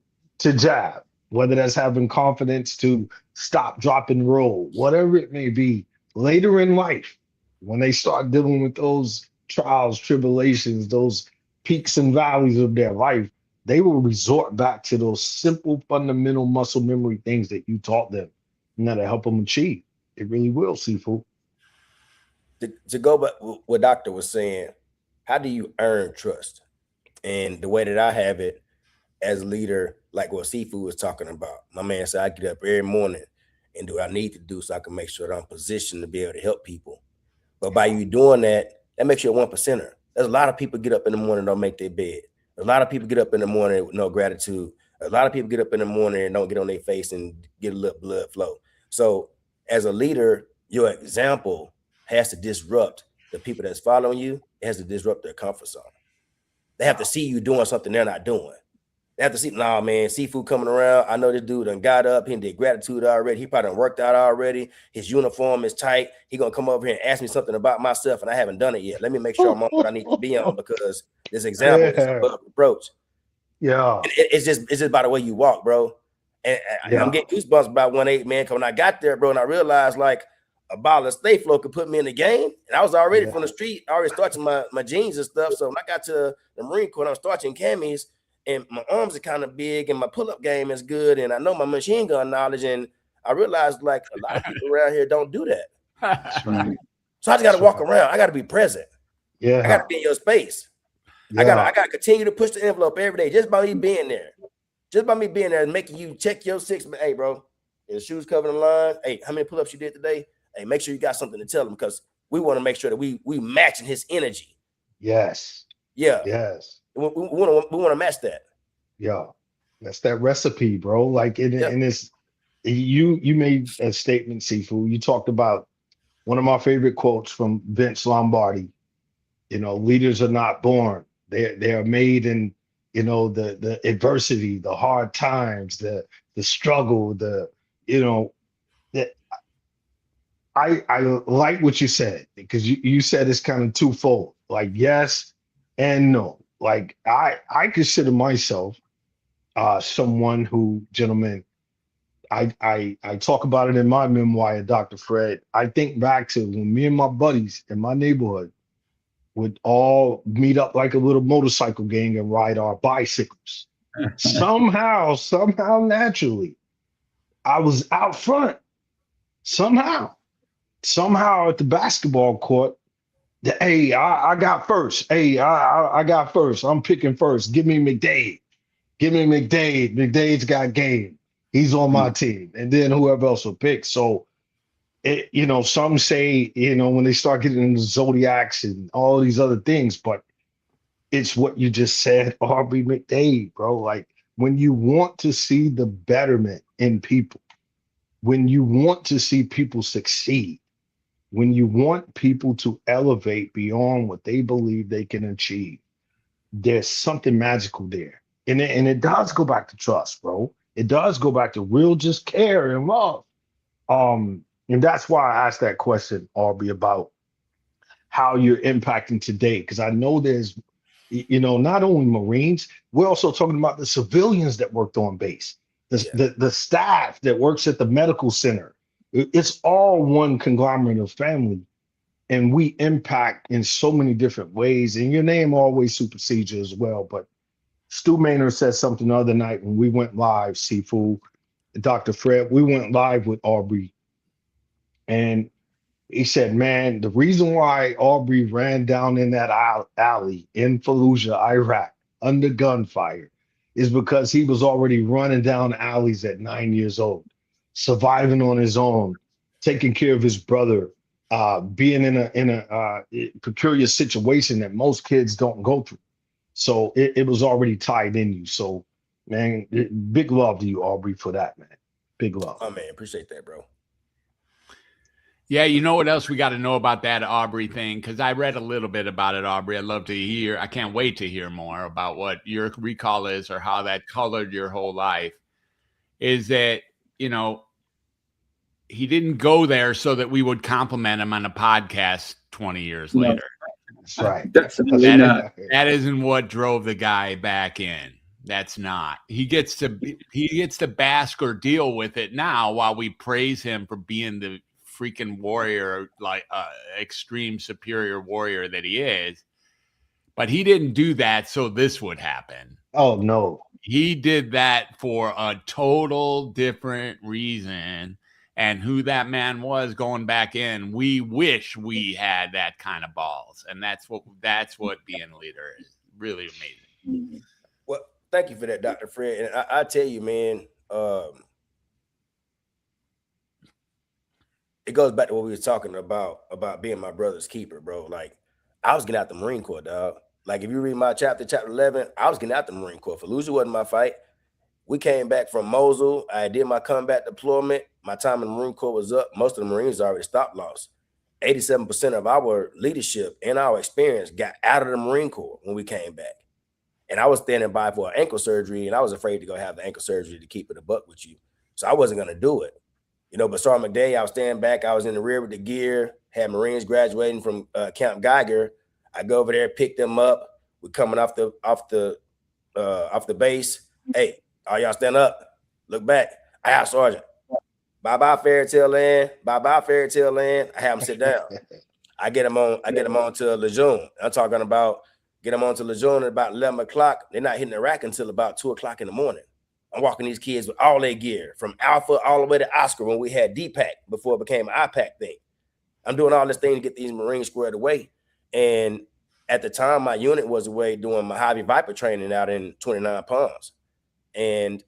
Speaker 5: jab, whether that's having confidence to stop, drop, and roll, whatever it may be, later in life, when they start dealing with those trials, tribulations, those peaks and valleys of their life, they will resort back to those simple, fundamental muscle memory things that you taught them, and that'll help them achieve. It really will, Sifu.
Speaker 1: To go back what Doctor was saying, how do you earn trust? And the way that I have it as a leader, like what Sifu was talking about, my man said, I get up every morning and do what I need to do so I can make sure that I'm positioned to be able to help people. But by you doing that, that makes you a 1%er. There's a lot of people get up in the morning and don't make their bed. A lot of people get up in the morning with no gratitude. A lot of people get up in the morning and don't get on their face and get a little blood flow. So as a leader, your example has to disrupt the people that's following you. It has to disrupt their comfort zone. They have to see you doing something they're not doing. They have to see, nah, man, Sifu coming around. I know this dude done got up. He did gratitude already. He probably done worked out already. His uniform is tight. He gonna come over here and ask me something about myself, and I haven't done it yet. Let me make sure I'm on what I need to be on, because this example is above reproach.
Speaker 5: Yeah,
Speaker 1: it's just by the way you walk, bro. And I'm getting goosebumps about 1-8, man. Cause when I got there, bro, and I realized like a bottle of Stay Flow could put me in the game, and I was already from the street, already starting my jeans and stuff. So when I got to the Marine Corps, I was starting camis. And my arms are kind of big and my pull-up game is good. And I know my machine gun knowledge. And I realized like a lot of people around here don't do that.
Speaker 5: Right.
Speaker 1: So I just got to walk around. I got to be present. Yeah. I got to be in your space. Yeah. I got to continue to push the envelope every day just by me being there. Just by me being there and making you check your 6. Hey, bro, your shoes covering the line. Hey, how many pull-ups you did today? Hey, make sure you got something to tell him, because we want to make sure that we matching his energy.
Speaker 5: Yes.
Speaker 1: Yeah.
Speaker 5: Yes.
Speaker 1: We want to match that.
Speaker 5: Yeah, that's that recipe, bro. Like and it's you made a statement, Sifu. You talked about one of my favorite quotes from Vince Lombardi. You know, leaders are not born; they are made in, you know, the adversity, the hard times, the struggle, I like what you said, because you said it's kind of twofold, like yes and no. Like I consider myself someone who, gentlemen, I talk about it in my memoir, Dr. Fred. I think back to when me and my buddies in my neighborhood would all meet up like a little motorcycle gang and ride our bicycles. somehow, naturally, I was out front. Somehow at the basketball court. Hey, I got first. Hey, I got first. I'm picking first. Give me McDade. McDade's got game. He's on my team. And then whoever else will pick. So, some say, when they start getting into zodiacs and all these other things, but it's what you just said, Aubrey McDade, bro. Like when you want to see the betterment in people, when you want to see people succeed, when you want people to elevate beyond what they believe they can achieve, there's something magical there. And it does go back to trust, bro. It does go back to real just care and love. And that's why I asked that question, Aubrey, about how you're impacting today. Because I know there's, not only Marines, we're also talking about the civilians that worked on base, the staff that works at the medical center. It's all one conglomerate of family. And we impact in so many different ways. And your name always supersedes you as well. But Stu Maynard said something the other night when we went live, Sifu, Dr. Fred, we went live with Aubrey. And he said, man, the reason why Aubrey ran down in that alley in Fallujah, Iraq, under gunfire, is because he was already running down alleys at 9 years old, surviving on his own, taking care of his brother, being in a peculiar situation that most kids don't go through. So it was already tied in you. So, man, big love to you, Aubrey, for that, man. Big love.
Speaker 1: Oh, man, appreciate that, bro.
Speaker 6: Yeah, you know what else we got to know about that Aubrey thing? Because I read a little bit about it, Aubrey. I'd love to hear. I can't wait to hear more about what your recall is or how that colored your whole life. Is that, he didn't go there so that we would compliment him on a podcast 20 years later.
Speaker 5: That's right.
Speaker 4: Definitely not.
Speaker 6: That isn't what drove the guy back in. That's not. He gets to bask or deal with it now while we praise him for being the freaking warrior, like extreme superior warrior that he is. But he didn't do that so this would happen.
Speaker 5: Oh, no.
Speaker 6: He did that for a total different reason. And who that man was going back in, we wish we had that kind of balls. And that's what being a leader is. Really amazing.
Speaker 1: Well, thank you for that, Dr. Fred. And I tell you, man, it goes back to what we were talking about being my brother's keeper, bro. Like, I was getting out the Marine Corps, dog. Like, if you read my chapter 11, I was getting out the Marine Corps. Fallujah wasn't my fight. We came back from Mosul. I did my combat deployment. My time in the Marine Corps was up. Most of the Marines already stopped loss. 87% of our leadership and our experience got out of the Marine Corps when we came back. And I was standing by for an ankle surgery, and I was afraid to go have the ankle surgery to keep it a buck with you. So I wasn't going to do it. But Sergeant McDade, I was standing back. I was in the rear with the gear, had Marines graduating from Camp Geiger. I go over there, pick them up. We're coming off the base. Hey, all y'all stand up. Look back. I have Sergeant. Bye-bye fairy tale land. Bye-bye fairy tale land. I have them sit down. I get them on to Lejeune. I'm talking about get them on to Lejeune at about 11 o'clock. They're not hitting the rack until about 2 o'clock in the morning. I'm walking these kids with all their gear, from Alpha all the way to Oscar when we had D-Pack before it became an IPAC thing. I'm doing all this thing to get these Marines squared away. And at the time, my unit was away doing Mojave Viper training out in 29 Palms. And,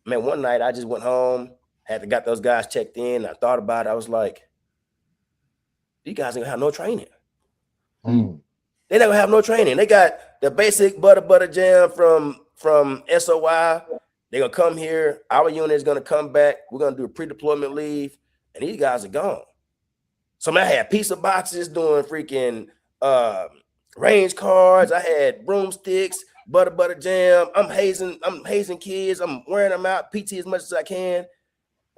Speaker 1: man, one night I just went home, got those guys checked in. I thought about it. I was like, these guys ain't gonna have no training. They're not gonna have no training. They got the basic butter jam from SOI. They're gonna come here. Our unit is gonna come back. We're gonna do a pre-deployment leave, and these guys are gone. So man, I had pizza boxes doing freaking range cards. I had broomsticks, butter jam. I'm hazing kids. I'm wearing them out, PT as much as I can.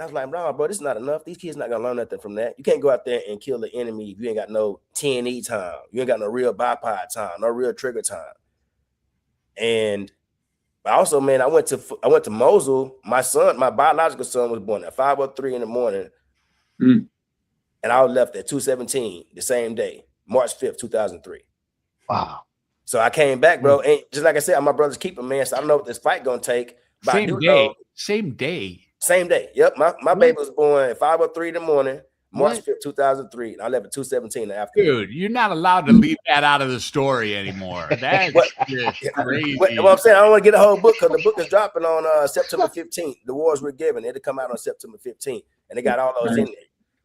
Speaker 1: I was like, nah, bro, this is not enough. These kids not gonna learn nothing from that. You can't go out there and kill the enemy if you ain't got no TNE time. You ain't got no real bipod time, no real trigger time. And also, man, I went to Mosul. My biological son was born at 5:03 in the morning. And I was left at 2:17 the same day, March 5th, 2003.
Speaker 5: Wow.
Speaker 1: So I came back, bro. And just like I said, I'm my brother's keeper, man. So I don't know what this fight gonna take. But
Speaker 6: Same day.
Speaker 1: Same day. Yep. My baby was born at 5:03 in the morning, March 5th, 2003. And I left at 2:17 in the afternoon.
Speaker 6: Dude, you're not allowed to leave that out of the story anymore. That's just crazy.
Speaker 1: What I'm saying, I don't want to get a whole book because the book is dropping on September 15th. The Wars We're Given. It'll come out on September 15th. And they got all those in there.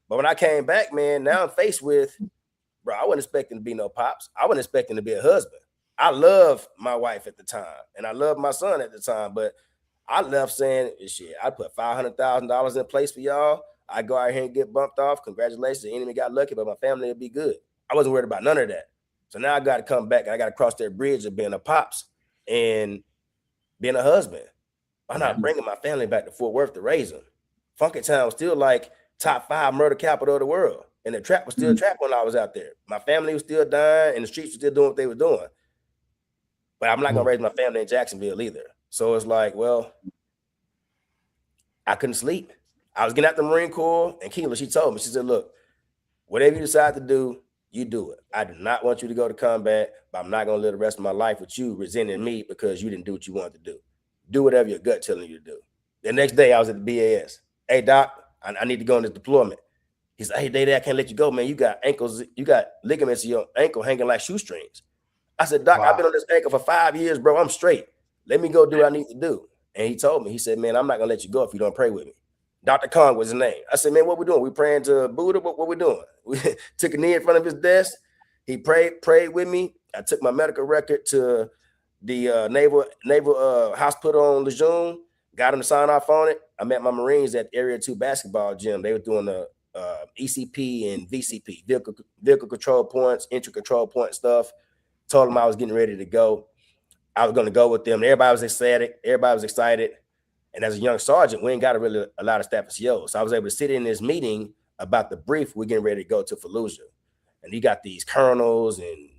Speaker 1: But when I came back, man, now I'm faced with, bro, I wasn't expecting to be no pops. I wasn't expecting to be a husband. I loved my wife at the time. And I loved my son at the time. But I left saying, shit, I put $500,000 in place for y'all. I go out here and get bumped off. Congratulations, the enemy got lucky, but my family will be good. I wasn't worried about none of that. So now I got to come back and I got to cross that bridge of being a pops and being a husband. I'm not bringing my family back to Fort Worth to raise them. Funky Town was still like top 5 murder capital of the world. And the trap was still trap when I was out there. My family was still dying and the streets were still doing what they were doing. But I'm not going to raise my family in Jacksonville either. So it's like, well, I couldn't sleep. I was getting out the Marine Corps, and Keela, she told me, she said, look, whatever you decide to do, you do it. I do not want you to go to combat, but I'm not going to live the rest of my life with you resenting me because you didn't do what you wanted to do. Do whatever your gut telling you to do. The next day, I was at the BAS. Hey, Doc, I need to go on this deployment. He said, hey, Daddy, I can't let you go, man. You got ankles, you got ligaments in your ankle hanging like shoestrings. I said, Doc, I've been on this ankle for 5 years, bro. I'm straight. Let me go do what I need to do. And he told me, he said, man, I'm not going to let you go if you don't pray with me. Dr. Kong was his name. I said, man, what we doing? We praying to Buddha? What we doing? We took a knee in front of his desk. He prayed with me. I took my medical record to the naval hospital on Lejeune, got him to sign off on it. I met my Marines at the Area 2 basketball gym. They were doing the ECP and VCP, vehicle control points, entry control point stuff. Told them I was getting ready to go. I was going to go with them. Everybody was excited. And as a young sergeant, we ain't got a lot of staff of COs. So I was able to sit in this meeting about the brief. We're getting ready to go to Fallujah. And you got these colonels and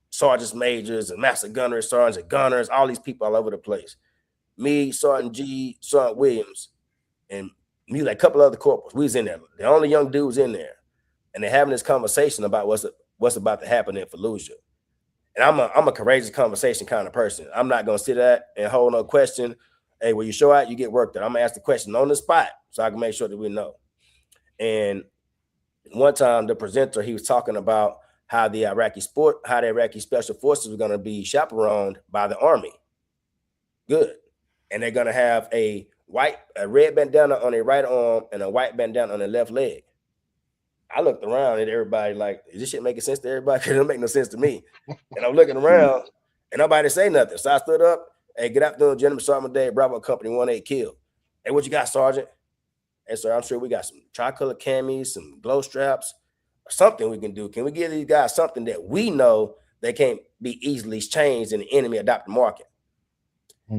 Speaker 1: sergeants majors and master gunnery sergeants and gunners, all these people all over the place. Me, Sergeant G, Sergeant Williams, and me, like a couple other corporals. We was in there. The only young dudes in there. And they're having this conversation about what's about to happen in Fallujah. And I'm a courageous conversation kind of person. I'm not going to sit there and hold no question. Hey, when you show out, you get work done. I'm going to ask the question on the spot so I can make sure that we know. And one time, the presenter, he was talking about how the Iraqi special forces were going to be chaperoned by the Army. Good. And they're going to have a red bandana on their right arm and a white bandana on their left leg. I looked around at everybody like, is this shit making sense to everybody? Because it don't make no sense to me. And I'm looking around and nobody say nothing. So I stood up. Hey, good afternoon, gentlemen. Sergeant McDade, Bravo Company 18 kill. Hey, what you got, Sergeant? Hey, sir, I'm sure we got some tricolor camis, some glow straps, or something we can do. Can we give these guys something that we know they can't be easily changed in the enemy adopted market?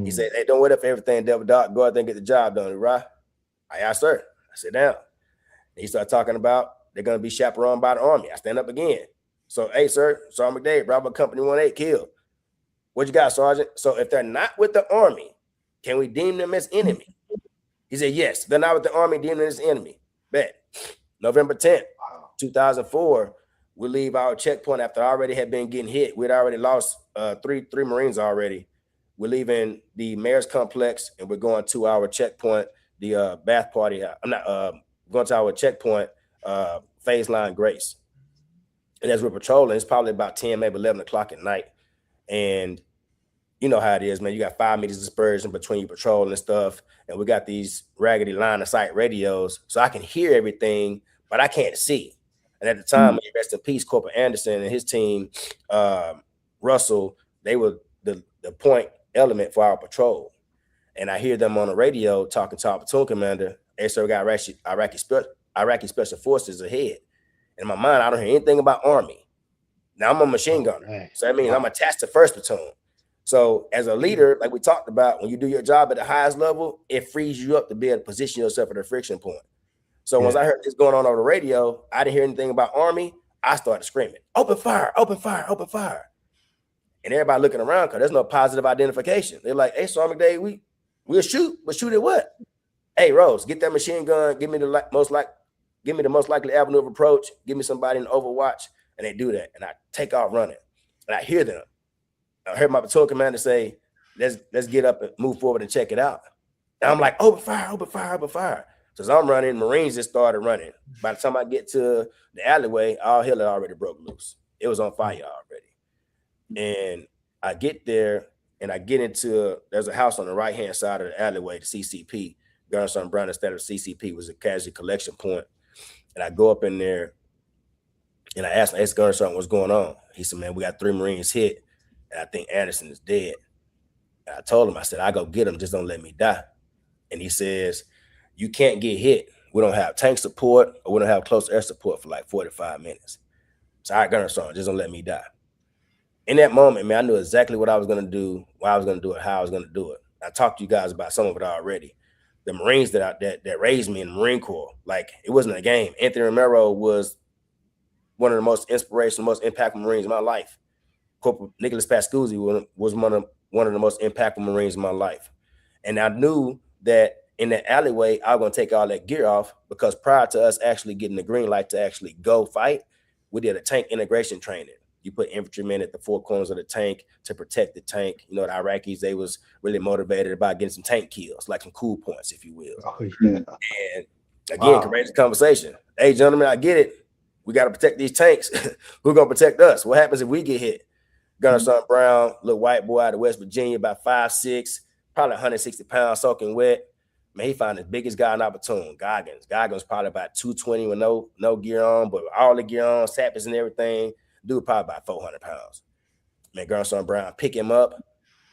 Speaker 1: He said, hey, don't wait up for everything, Devil Doc. Go out there and get the job done, right? Yes, sir. I sit down. And he started talking about they're going to be chaperoned by the Army. I stand up again. So, hey, sir, Sergeant McDade, Bravo Company 18 kill. What you got, Sergeant? So if they're not with the Army, can we deem them as enemy? He said, yes. They're not with the Army, deem them as enemy. Bet. November 10th, 2004, we leave our checkpoint after I already had been getting hit. We'd already lost three Marines already. We're leaving the mayor's complex and we're going to our checkpoint, the bath party. I'm not going to our checkpoint, phase line Grace. And as we're patrolling, it's probably about 10, maybe 11 o'clock at night. And you know how it is, man. You got 5 meters dispersion between you patrol and stuff. And we got these raggedy line of sight radios. So I can hear everything, but I can't see. And at the time, rest in peace, Corporal Anderson and his team, Russell, they were the point element for our patrol. And I hear them on the radio talking to our platoon commander. Hey, sir, we got Iraqi special forces ahead. In my mind, I don't hear anything about Army. Now I'm a machine gunner. So that means I'm attached to first platoon. So as a leader, like we talked about, when you do your job at the highest level, it frees you up to be able to position yourself at a friction point. So once I heard this going on the radio, I didn't hear anything about Army. I started screaming, open fire, open fire, open fire. And everybody looking around because there's no positive identification. They're like, hey, Sergeant McDade, we'll shoot, but shoot at what? Hey, Rose, get that machine gun. Give me the most likely avenue of approach. Give me somebody in Overwatch. And they do that. And I take off running. And I hear them. I heard my platoon commander say, let's get up and move forward and check it out. And I'm like, open fire, open fire, open fire. So as I'm running, Marines just started running. By the time I get to the alleyway, all hell had already broke loose. It was on fire already. And I get there and I get into, there's a house on the right-hand side of the alleyway, the CCP. Gunnery Sergeant Brown, instead of CCP, was a casualty collection point. And I go up in there and I asked Gunnery Sergeant what's going on. He said, man, we got 3 Marines hit. And I think Anderson is dead. And I told him, I said, I go get him, just don't let me die. and he says, you can't get hit. We don't have tank support, or we don't have close air support for like 45 minutes. So, all right, Gunnery Sergeant, just don't let me die. In that moment, man, I knew exactly what I was going to do, why I was going to do it, how I was going to do it. I talked to you guys about some of it already. The Marines that raised me in the Marine Corps, like, it wasn't a game. Anthony Romero was one of the most inspirational, most impactful Marines in my life. Corporal Nicholas Pascuzzi was one of the most impactful Marines in my life. And I knew that in that alleyway, I was going to take all that gear off, because prior to us actually getting the green light to actually go fight, we did a tank integration training. You put infantrymen at the four corners of the tank to protect the tank. You know, the Iraqis, they was really motivated about getting some tank kills, like some cool points, if you will.
Speaker 5: Oh, yeah.
Speaker 1: And again, courageous conversation. Hey, gentlemen, I get it. We got to protect these tanks. Who's going to protect us? What happens if we get hit? Gunnery Sergeant Brown, little white boy out of West Virginia, about 5'6", probably 160 pounds, soaking wet. Man, he found the biggest guy in our platoon, Goggins. Goggins probably about 220 with no gear on, but all the gear on, sappers and everything. Dude probably about 400 pounds. Man, Gunnery Sergeant Brown, pick him up.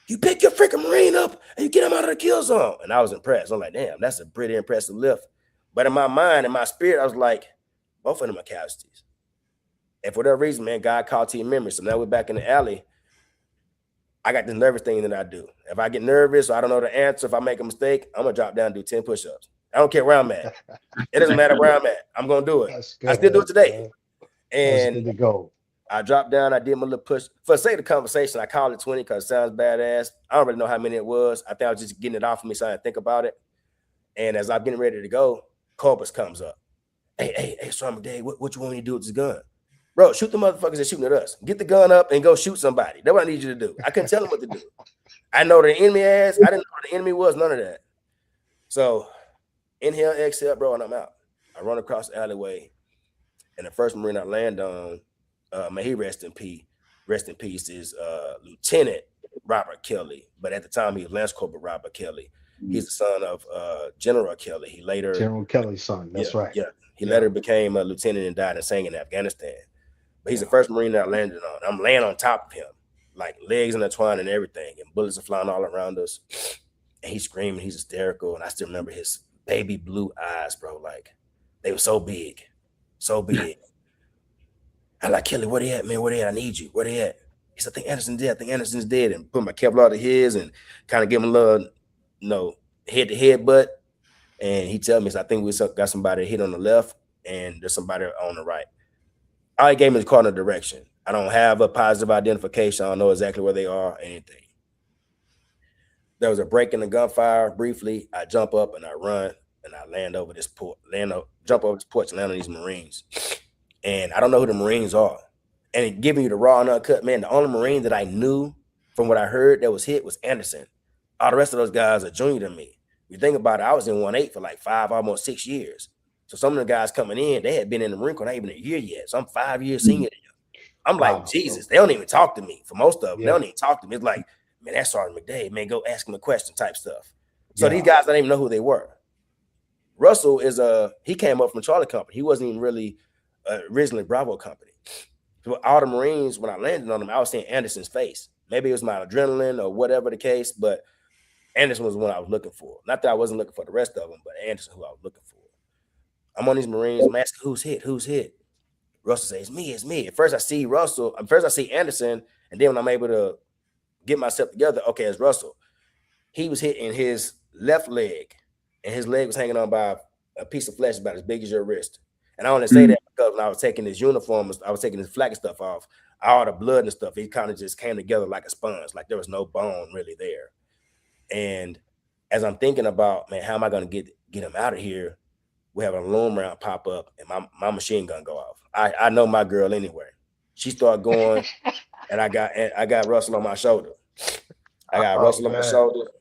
Speaker 1: You pick your freaking Marine up and you get him out of the kill zone. And I was impressed. I'm like, damn, that's a pretty impressive lift. But in my mind, in my spirit, I was like, both of them are casualties. And for that reason, man, God called to your memory. So now we're back in the alley. I got this nervous thing that I do. If I get nervous or I don't know the answer, if I make a mistake, I'm going to drop down and do 10 push-ups. I don't care where I'm at. It doesn't matter where I'm at. I'm going to do it. I still do it today. And
Speaker 5: that's good to go.
Speaker 1: I dropped down. I did my little push. For the sake of the conversation, I called it 20 because it sounds badass. I don't really know how many it was. I think I was just getting it off of me so I didn't think about it. And as I'm getting ready to go, Corpus comes up. Hey, Sergeant McDade, what you want me to do with this gun? Bro, shoot the motherfuckers that shooting at us. Get the gun up and go shoot somebody. That's what I need you to do. I couldn't tell them what to do. I know the enemy ass. I didn't know what the enemy was. None of that. So inhale, exhale, bro, and I'm out. I run across the alleyway, and the first Marine I land on, may he rest in peace. Rest in peace is Lieutenant Robert Kelly, but at the time he was Lance Corporal Robert Kelly. He's the son of General Kelly. He later
Speaker 5: General Kelly's son. That's right.
Speaker 1: Yeah, he later became a lieutenant and died in Sang in Afghanistan. But he's the first Marine that I landed on. I'm laying on top of him, like legs intertwined and everything, and bullets are flying all around us. And he's screaming, he's hysterical, and I still remember his baby blue eyes, bro. Like they were so big, so big. I'm like, Kelly, where they at, man? Where they at? I need you. Where they at? He said, I think Anderson's dead. I think Anderson's dead. And put my Kevlar to his and kind of give him a little, head-to-head butt. And he tell me, so I think we got somebody hit on the left and there's somebody on the right. All he gave me is cardinal direction. I don't have a positive identification. I don't know exactly where they are or anything. There was a break in the gunfire briefly. I jump up and I run and I land over this port, jump over this porch and land on these Marines. And I don't know who the Marines are. And it giving you the raw and uncut, man, the only Marine that I knew from what I heard that was hit was Anderson. All the rest of those guys are junior than me. You think about it, I was in 1-8 for like 5, almost 6 years. So some of the guys coming in, they had been in the Marine Corps not even a year yet. So I'm 5 years senior than them. I'm like, Jesus, they don't even talk to me. For most of them, they don't even talk to me. It's like, man, that's Sergeant McDade, man, go ask him a question type stuff. So these guys, I didn't even know who they were. Russell is he came up from Charlie Company. He wasn't even really originally Bravo Company. So all the Marines, when I landed on them, I was seeing Anderson's face. Maybe it was my adrenaline or whatever the case, but Anderson was the one I was looking for. Not that I wasn't looking for the rest of them, but Anderson who I was looking for. I'm on these Marines. I'm asking who's hit. Russell says, it's me. At first I see Russell. First I see Anderson, and then when I'm able to get myself together, okay, it's Russell. He was hit in his left leg, and his leg was hanging on by a piece of flesh about as big as your wrist. And I only say that because when I was taking his uniform, I was taking his flag and stuff off, all the blood and stuff, it kind of just came together like a sponge, like there was no bone really there. And as I'm thinking about, man, how am I going to get him out of here? We have an alarm round pop up and my machine gun go off. I know my girl anyway. She started going and I got Russell on my shoulder. I got Russell on my shoulder.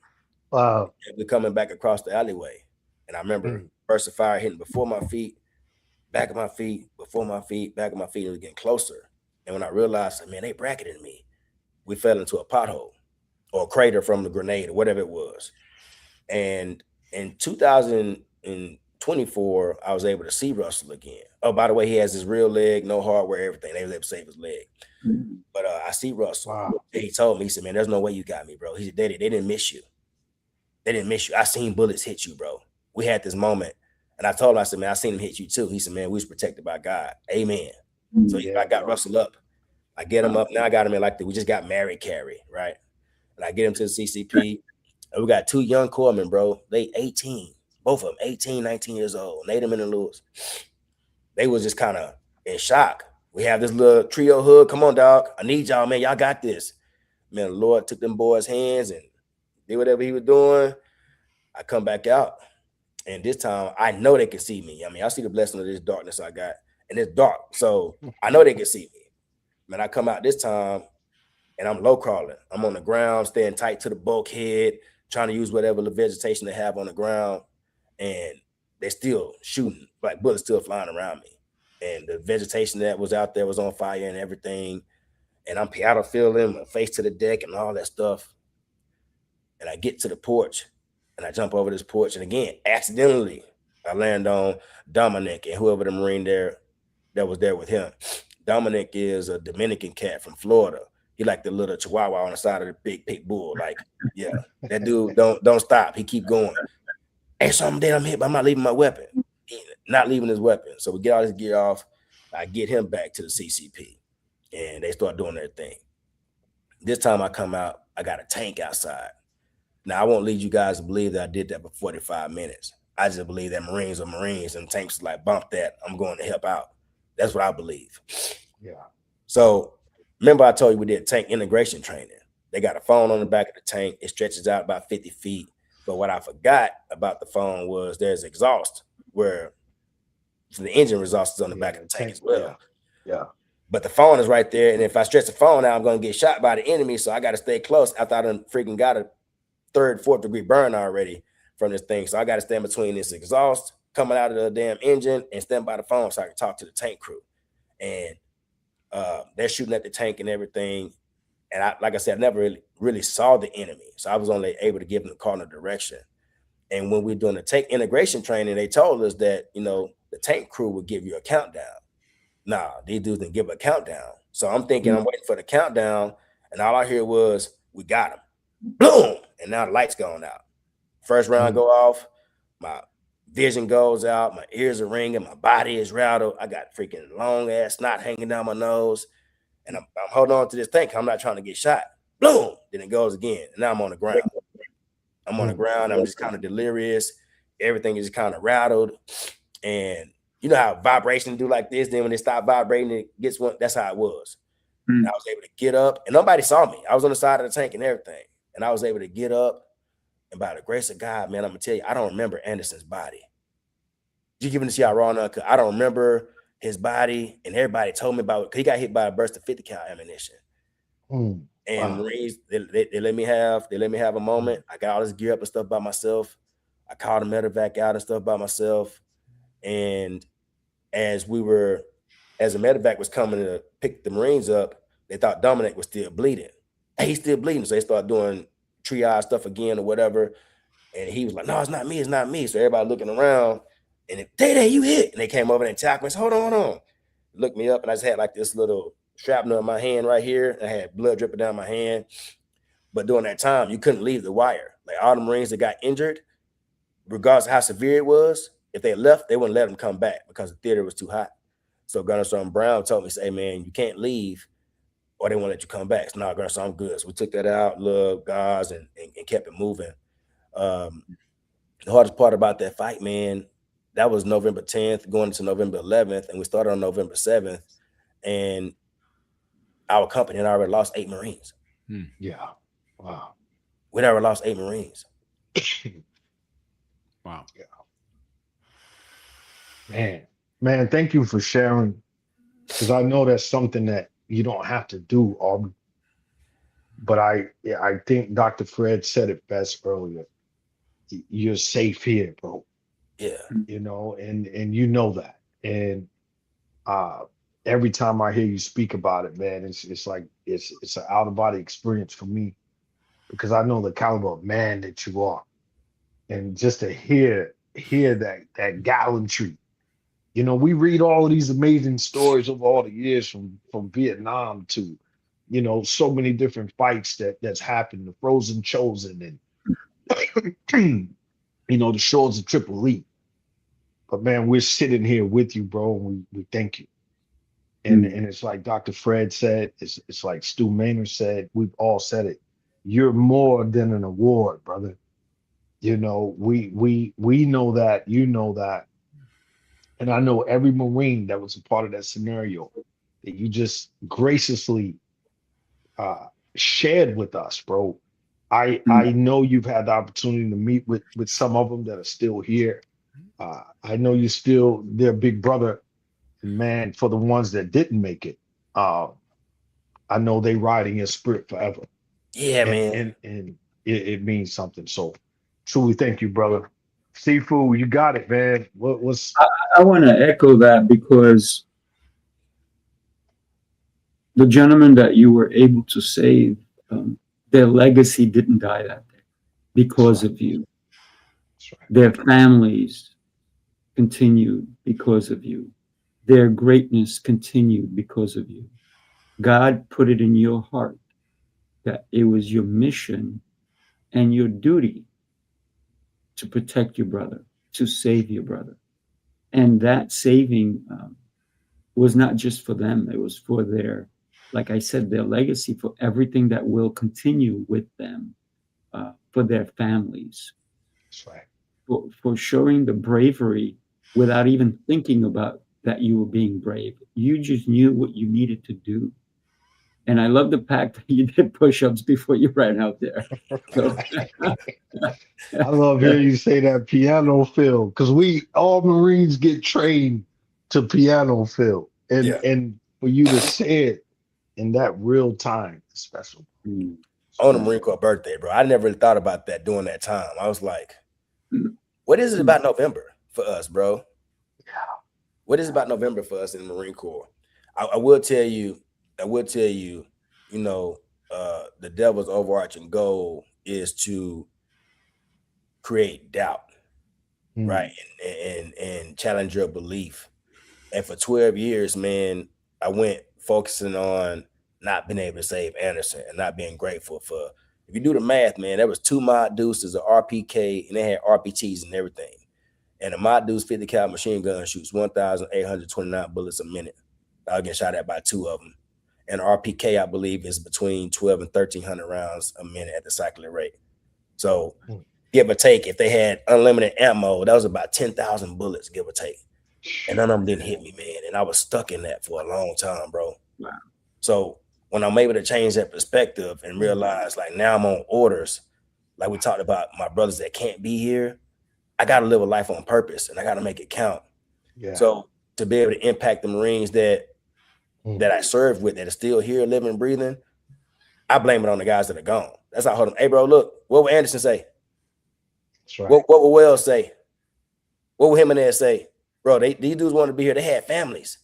Speaker 5: Wow.
Speaker 1: And we're coming back across the alleyway. And I remember burst of fire hitting before my feet, back of my feet, before my feet, back of my feet. It was getting closer. And when I realized, man, they bracketed me, we fell into a pothole or a crater from the grenade or whatever it was. And in 2024, I was able to see Russell again. Oh, by the way, he has his real leg, no hardware, everything. They was able to save his leg. But I see Russell.
Speaker 5: Wow.
Speaker 1: He told me, he said, man, there's no way you got me, bro. He said, Daddy, they didn't miss you. They didn't miss you. I seen bullets hit you, bro. We had this moment. And I told him, I said, man, I seen him hit you too. He said, man, we was protected by God. Amen. So
Speaker 5: Yeah,
Speaker 1: I got
Speaker 5: bro.
Speaker 1: Russell up. I get him up. Now I got him in like we just got married carry, right? And I get him to the CCP. And we got 2 young corpsmen, bro. They 18. Both of them, 18, 19 years old. Nathan and Lewis. They was just kind of in shock. We have this little trio hug. Come on, dog. I need y'all, man. Y'all got this. Man, the Lord took them boys' hands and did whatever he was doing. I come back out. And this time, I know they can see me. I mean, I see the blessing of this darkness I got. And it's dark. So I know they can see me. Man, I come out this time, and I'm low crawling. I'm on the ground, staying tight to the bulkhead, trying to use whatever the vegetation they have on the ground. And they're still shooting, like bullets still flying around me. And the vegetation that was out there was on fire and everything. And I'm paddle feeling, my face to the deck and all that stuff. And I get to the porch, and I jump over this porch. And again, accidentally, I land on Dominic and whoever the Marine there that was there with him. Dominic is a Dominican cat from Florida. He like the little chihuahua on the side of the big pit bull. Like, yeah, that dude don't stop. He keep going. Hey, something that I'm hit, but I'm not leaving my weapon. He not leaving his weapon. So we get all his gear off. I get him back to the CCP, and they start doing their thing. This time I come out, I got a tank outside. Now, I won't lead you guys to believe that I did that for 45 minutes. I just believe that Marines are Marines, and tanks like, bump that, I'm going to help out. That's what I believe.
Speaker 5: Yeah.
Speaker 1: So remember I told you we did tank integration training. They got a phone on the back of the tank. It stretches out about 50 feet. But what I forgot about the phone was there's exhaust where the engine exhaust is on the back of the tank as well.
Speaker 5: Yeah.
Speaker 1: But the phone is right there. And if I stretch the phone out, I'm going to get shot by the enemy. So I got to stay close after I done freaking got a 3rd, 4th degree burn already from this thing. So I got to stand between this exhaust coming out of the damn engine and stand by the phone so I can talk to the tank crew. And they're shooting at the tank and everything. And I, like I said, I never really saw the enemy. So I was only able to give them the cardinal direction. And when we're doing the tank integration training, they told us that, you know, the tank crew would give you a countdown. Nah, these dudes didn't give a countdown. So I'm thinking I'm waiting for the countdown. And all I hear was, we got him. Boom. And now the light's going out. First round go off. My vision goes out. My ears are ringing. My body is rattled. I got freaking long ass snot hanging down my nose. And I'm holding on to this thing. I'm not trying to get shot. Boom. Then it goes again. And now I'm on the ground. I'm on the ground. I'm just kind of delirious. Everything is kind of rattled. And you know how vibration do like this. Then when they stop vibrating, it gets one. That's how it was. And I was able to get up. And nobody saw me. I was on the side of the tank and everything. And I was able to get up. And by the grace of God, man, I'm going to tell you, I don't remember Anderson's body. You giving this y'all raw enough? I don't remember his body, and everybody told me about it because he got hit by a burst of 50 cal ammunition. And Marines, they let me have a moment. I got all this gear up and stuff by myself. I called a medevac out and stuff by myself. And as the medevac was coming to pick the Marines up, they thought Dominic was still bleeding. Hey, he's still bleeding. So they started doing triage stuff again or whatever. And he was like, no, it's not me. It's not me. So everybody looking around. And Day, you hit. And they came over and tackled me. Hold on. Looked me up, and I just had like this little shrapnel in my hand right here. I had blood dripping down my hand. But during that time, you couldn't leave the wire. Like all the Marines that got injured, regardless of how severe it was, if they left, they wouldn't let them come back because the theater was too hot. So Gunnery Sergeant Brown told me, say, man, you can't leave or they won't let you come back. So, no, Gunnery Sergeant, I'm good. So we took that out, love, guys, and kept it moving. The hardest part about that fight, man, that was November 10th going into November 11th, and we started on November 7th, and our company had already lost 8 Marines.
Speaker 5: Yeah. Wow.
Speaker 1: We'd already lost 8 Marines.
Speaker 6: Wow.
Speaker 5: Yeah. Man, thank you for sharing, because I know that's something that you don't have to do, Aubrey. But I think Dr. Fred said it best earlier. You're safe here, bro.
Speaker 1: Yeah.
Speaker 5: You know, and you know that. And every time I hear you speak about it, man, it's like it's an out-of-body experience for me, because I know the caliber of man that you are. And just to hear that gallantry. You know, we read all of these amazing stories of all the years from Vietnam to, you know, so many different fights that's happened, the Frozen Chosen, and the shores of Tripoli. But man, we're sitting here with you, bro. And we thank you. And it's like Dr. Fred said, it's like Stu Maynard said, we've all said it. You're more than an award, brother. We know that, you know that. And I know every Marine that was a part of that scenario that you just graciously shared with us, bro. I know you've had the opportunity to meet with some of them that are still here. I know you're still their big brother. And man, for the ones that didn't make it, I know they ride in your spirit forever.
Speaker 1: Yeah, man.
Speaker 5: And it means something. So truly thank you, brother. Sifu, you got it, man. What's
Speaker 4: I want to echo that because the gentleman that you were able to save, their legacy didn't die that day because of you.
Speaker 5: That's right.
Speaker 4: Their families continued because of you. Their greatness continued because of you. God put it in your heart that it was your mission and your duty to protect your brother, to save your brother. And that saving was not just for them, it was for their, like I said, their legacy, for everything that will continue with them, for their families.
Speaker 5: That's right.
Speaker 4: For showing the bravery without even thinking about that you were being brave. You just knew what you needed to do. And I love the fact that you did push-ups before you ran out there. So,
Speaker 5: I love hearing you say that piano fill, because we all Marines get trained to piano fill. And for you to say it in that real time is special.
Speaker 1: On the Marine Corps birthday, bro. I never really thought about that during that time. I was like, what is it about November for us, bro?
Speaker 5: Yeah.
Speaker 1: What is it about November for us in the Marine Corps? I will tell you, the devil's overarching goal is to create doubt, right? And challenge your belief. And for 12 years, man, I went focusing on not being able to save Anderson and not being grateful for, if you do the math, man, there was 2 mod deuces, an RPK, and they had RPTs and everything. And a mod deuce 50 cal machine gun shoots 1,829 bullets a minute. I'll get shot at by 2 of them. And RPK, I believe, is between 12 and 1,300 rounds a minute at the cycling rate. So give or take, if they had unlimited ammo, that was about 10,000 bullets, give or take. And none of them didn't hit me, man. And I was stuck in that for a long time, bro.
Speaker 4: Wow.
Speaker 1: So when I'm able to change that perspective and realize, like, now I'm on orders, like we talked about my brothers that can't be here, I got to live a life on purpose and I got to make it count.
Speaker 5: Yeah.
Speaker 1: So to be able to impact the Marines that I served with that are still here, living and breathing, I blame it on the guys that are gone. That's how I told them, hey, bro, look, what would Anderson say?
Speaker 5: That's right.
Speaker 1: What would Wells say? What would Jimenez say? Bro, these dudes wanted to be here. They had families.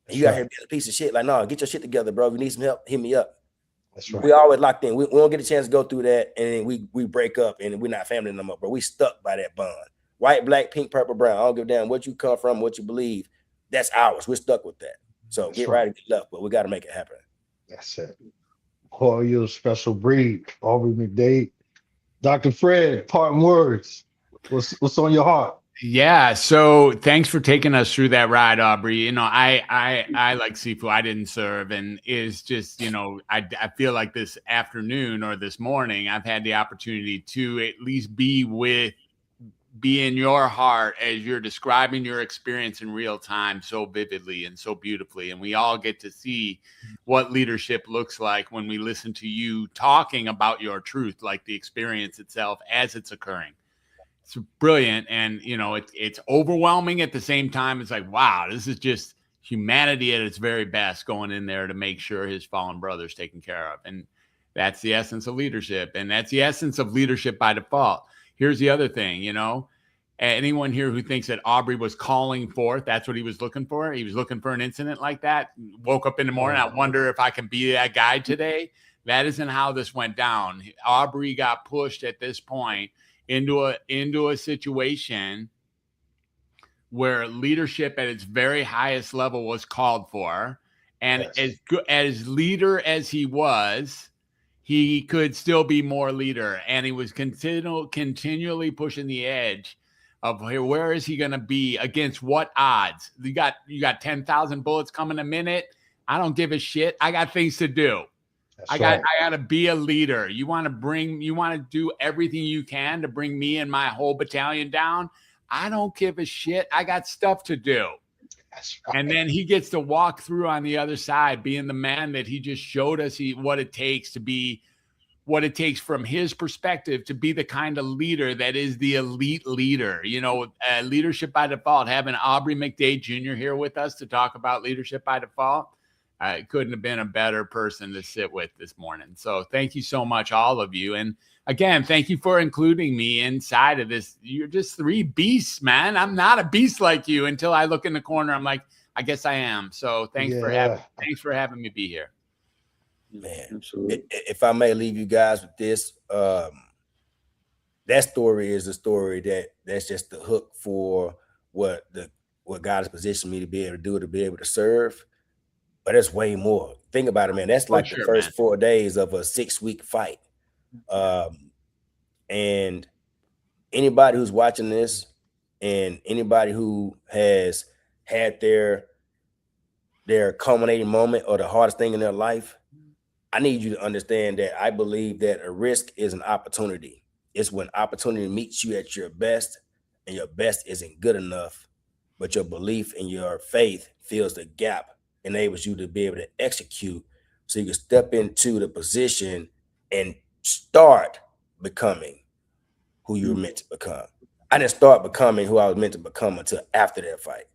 Speaker 1: And you out here being a piece of shit. Like, no, get your shit together, bro. If you need some help, hit me up.
Speaker 5: That's right.
Speaker 1: We always locked in. We don't get a chance to go through that, and then we break up, and we're not family no more, bro. We stuck by that bond. White, black, pink, purple, brown. I don't give a damn what you come from, what you believe. That's ours. We're stuck with that. So get right and get left, but we got to make it happen.
Speaker 5: That's it. Call you a special breed, Aubrey McDade. Dr. Fred, parting words. What's on your heart?
Speaker 6: Yeah. So thanks for taking us through that ride, Aubrey. You know, I like Sifu. I didn't serve, and is just, you know, I feel like this afternoon or this morning, I've had the opportunity to at least be in your heart as you're describing your experience in real time so vividly and so beautifully. And we all get to see what leadership looks like when we listen to you talking about your truth, like the experience itself as it's occurring. It's brilliant. And, you know, it's overwhelming at the same time. It's like, wow, this is just humanity at its very best going in there to make sure his fallen brother's taken care of. And that's the essence of leadership. And that's the essence of leadership by default. Here's the other thing, you know, anyone here who thinks that Aubrey was calling forth, that's what he was looking for. He was looking for an incident like that. Woke up in the morning, I wonder if I can be that guy today. That isn't how this went down. Aubrey got pushed at this point into a situation where leadership at its very highest level was called for. And as good as leader as he was, he could still be more leader, and he was continually pushing the edge of where is he going to be against what odds. You got 10,000 bullets coming a minute. I don't give a shit. I got things to do. I got to be a leader. You want to do everything you can to bring me and my whole battalion down. I don't give a shit. I got stuff to do.
Speaker 5: That's right.
Speaker 6: And then he gets to walk through on the other side, being the man that he just showed us what it takes to be, what it takes from his perspective to be the kind of leader that is the elite leader. You know, leadership by default, having Aubrey McDade Jr. here with us to talk about leadership by default. Couldn't have been a better person to sit with this morning. So thank you so much, all of you. And again, thank you for including me inside of this. You're just three beasts, man. I'm not a beast like you until I look in the corner. I'm like, I guess I am. So thanks for having me be here.
Speaker 1: Man,
Speaker 4: Absolutely.
Speaker 1: if I may leave you guys with this, that story is a story that's just the hook for what God has positioned me to be able to do, to be able to serve. But it's way more. Think about it, man. That's like the first 4 days of a 6-week fight. And anybody who's watching this, and anybody who has had their culminating moment or the hardest thing in their life, I need you to understand that I believe that a risk is an opportunity. It's when opportunity meets you at your best, and your best isn't good enough, but your belief and your faith fills the gap, enables you to be able to execute, so you can step into the position and start becoming who you were meant to become. I didn't start becoming who I was meant to become until after that fight.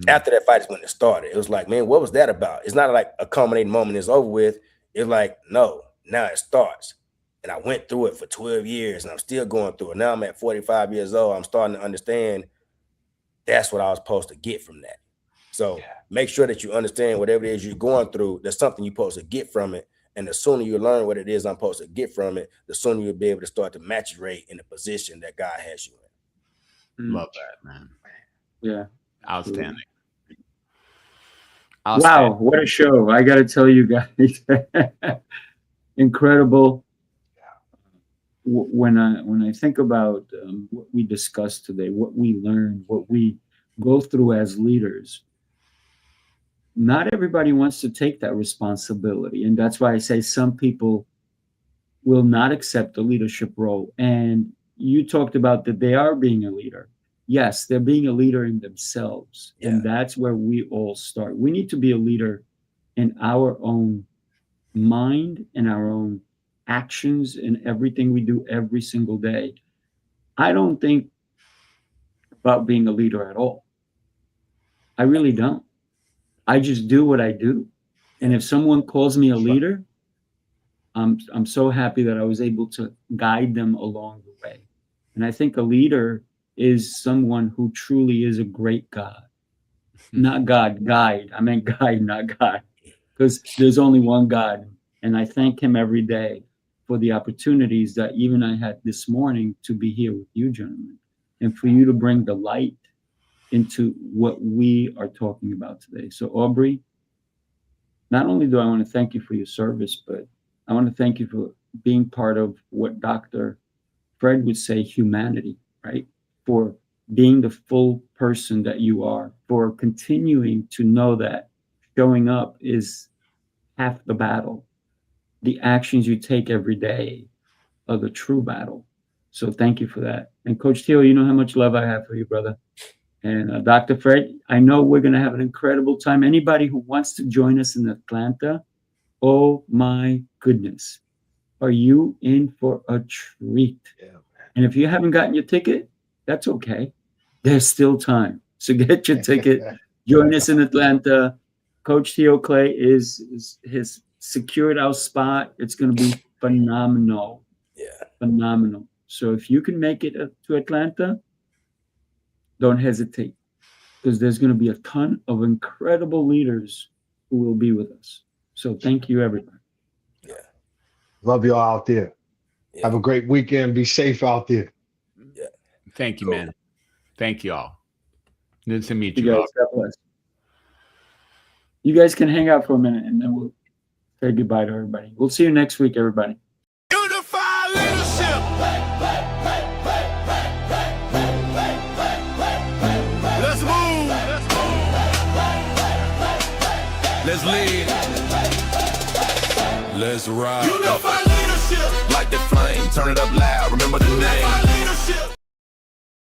Speaker 1: After that fight is when it started. It was like, man, what was that about? It's not like a culminating moment is over with. It's like, no, now it starts. And I went through it for 12 years and I'm still going through it. Now I'm at 45 years old. I'm starting to understand that's what I was supposed to get from that. So make sure that you understand whatever it is you're going through, there's something you're supposed to get from it. And the sooner you learn what it is I'm supposed to get from it, the sooner you'll be able to start to maturate in the position that God has you in.
Speaker 6: Love that, man.
Speaker 4: Yeah.
Speaker 6: Outstanding.
Speaker 4: Wow, what a show. I got to tell you guys, incredible. When I think about what we discussed today, what we learned, what we go through as leaders, not everybody wants to take that responsibility. And that's why I say some people will not accept the leadership role. And you talked about that they are being a leader. Yes, they're being a leader in themselves. Yeah. And that's where we all start. We need to be a leader in our own mind and our own actions in everything we do every single day. I don't think about being a leader at all. I really don't. I just do what I do. And if someone calls me a leader, I'm so happy that I was able to guide them along the way. And I think a leader is someone who truly is a great God. Not God, guide. I meant guide, not God. Because there's only one God. And I thank him every day for the opportunities that even I had this morning to be here with you, gentlemen, and for you to bring the light into what we are talking about today. So Aubrey, not only do I want to thank you for your service, but I want to thank you for being part of what Dr. Fred would say, humanity, right? For being the full person that you are, for continuing to know that showing up is half the battle. The actions you take every day are the true battle. So thank you for that. And Coach T.O, you know how much love I have for you, brother. And Dr. Fred, I know we're going to have an incredible time. Anybody who wants to join us in Atlanta, oh my goodness, are you in for a treat? Yeah, and if you haven't gotten your ticket, that's okay. There's still time. So get your ticket. Join us in Atlanta. Coach T.O. Clay is his secured our spot. It's going to be phenomenal. Yeah. Phenomenal. So if you can make it to Atlanta, don't hesitate, because there's going to be a ton of incredible leaders who will be with us. So thank you, everybody.
Speaker 5: Yeah. Love y'all out there. Yeah. Have a great weekend. Be safe out there.
Speaker 6: Yeah. Thank you, man. Thank you all. Good to meet you.
Speaker 4: Guys, God bless. You guys can hang out for a minute and then we'll Say goodbye to everybody. We'll see you next week, everybody.
Speaker 7: Unify leadership. Let's move. Let's lead. Let's ride. Unify leadership.
Speaker 3: Like the flame, turn it up loud, remember the name.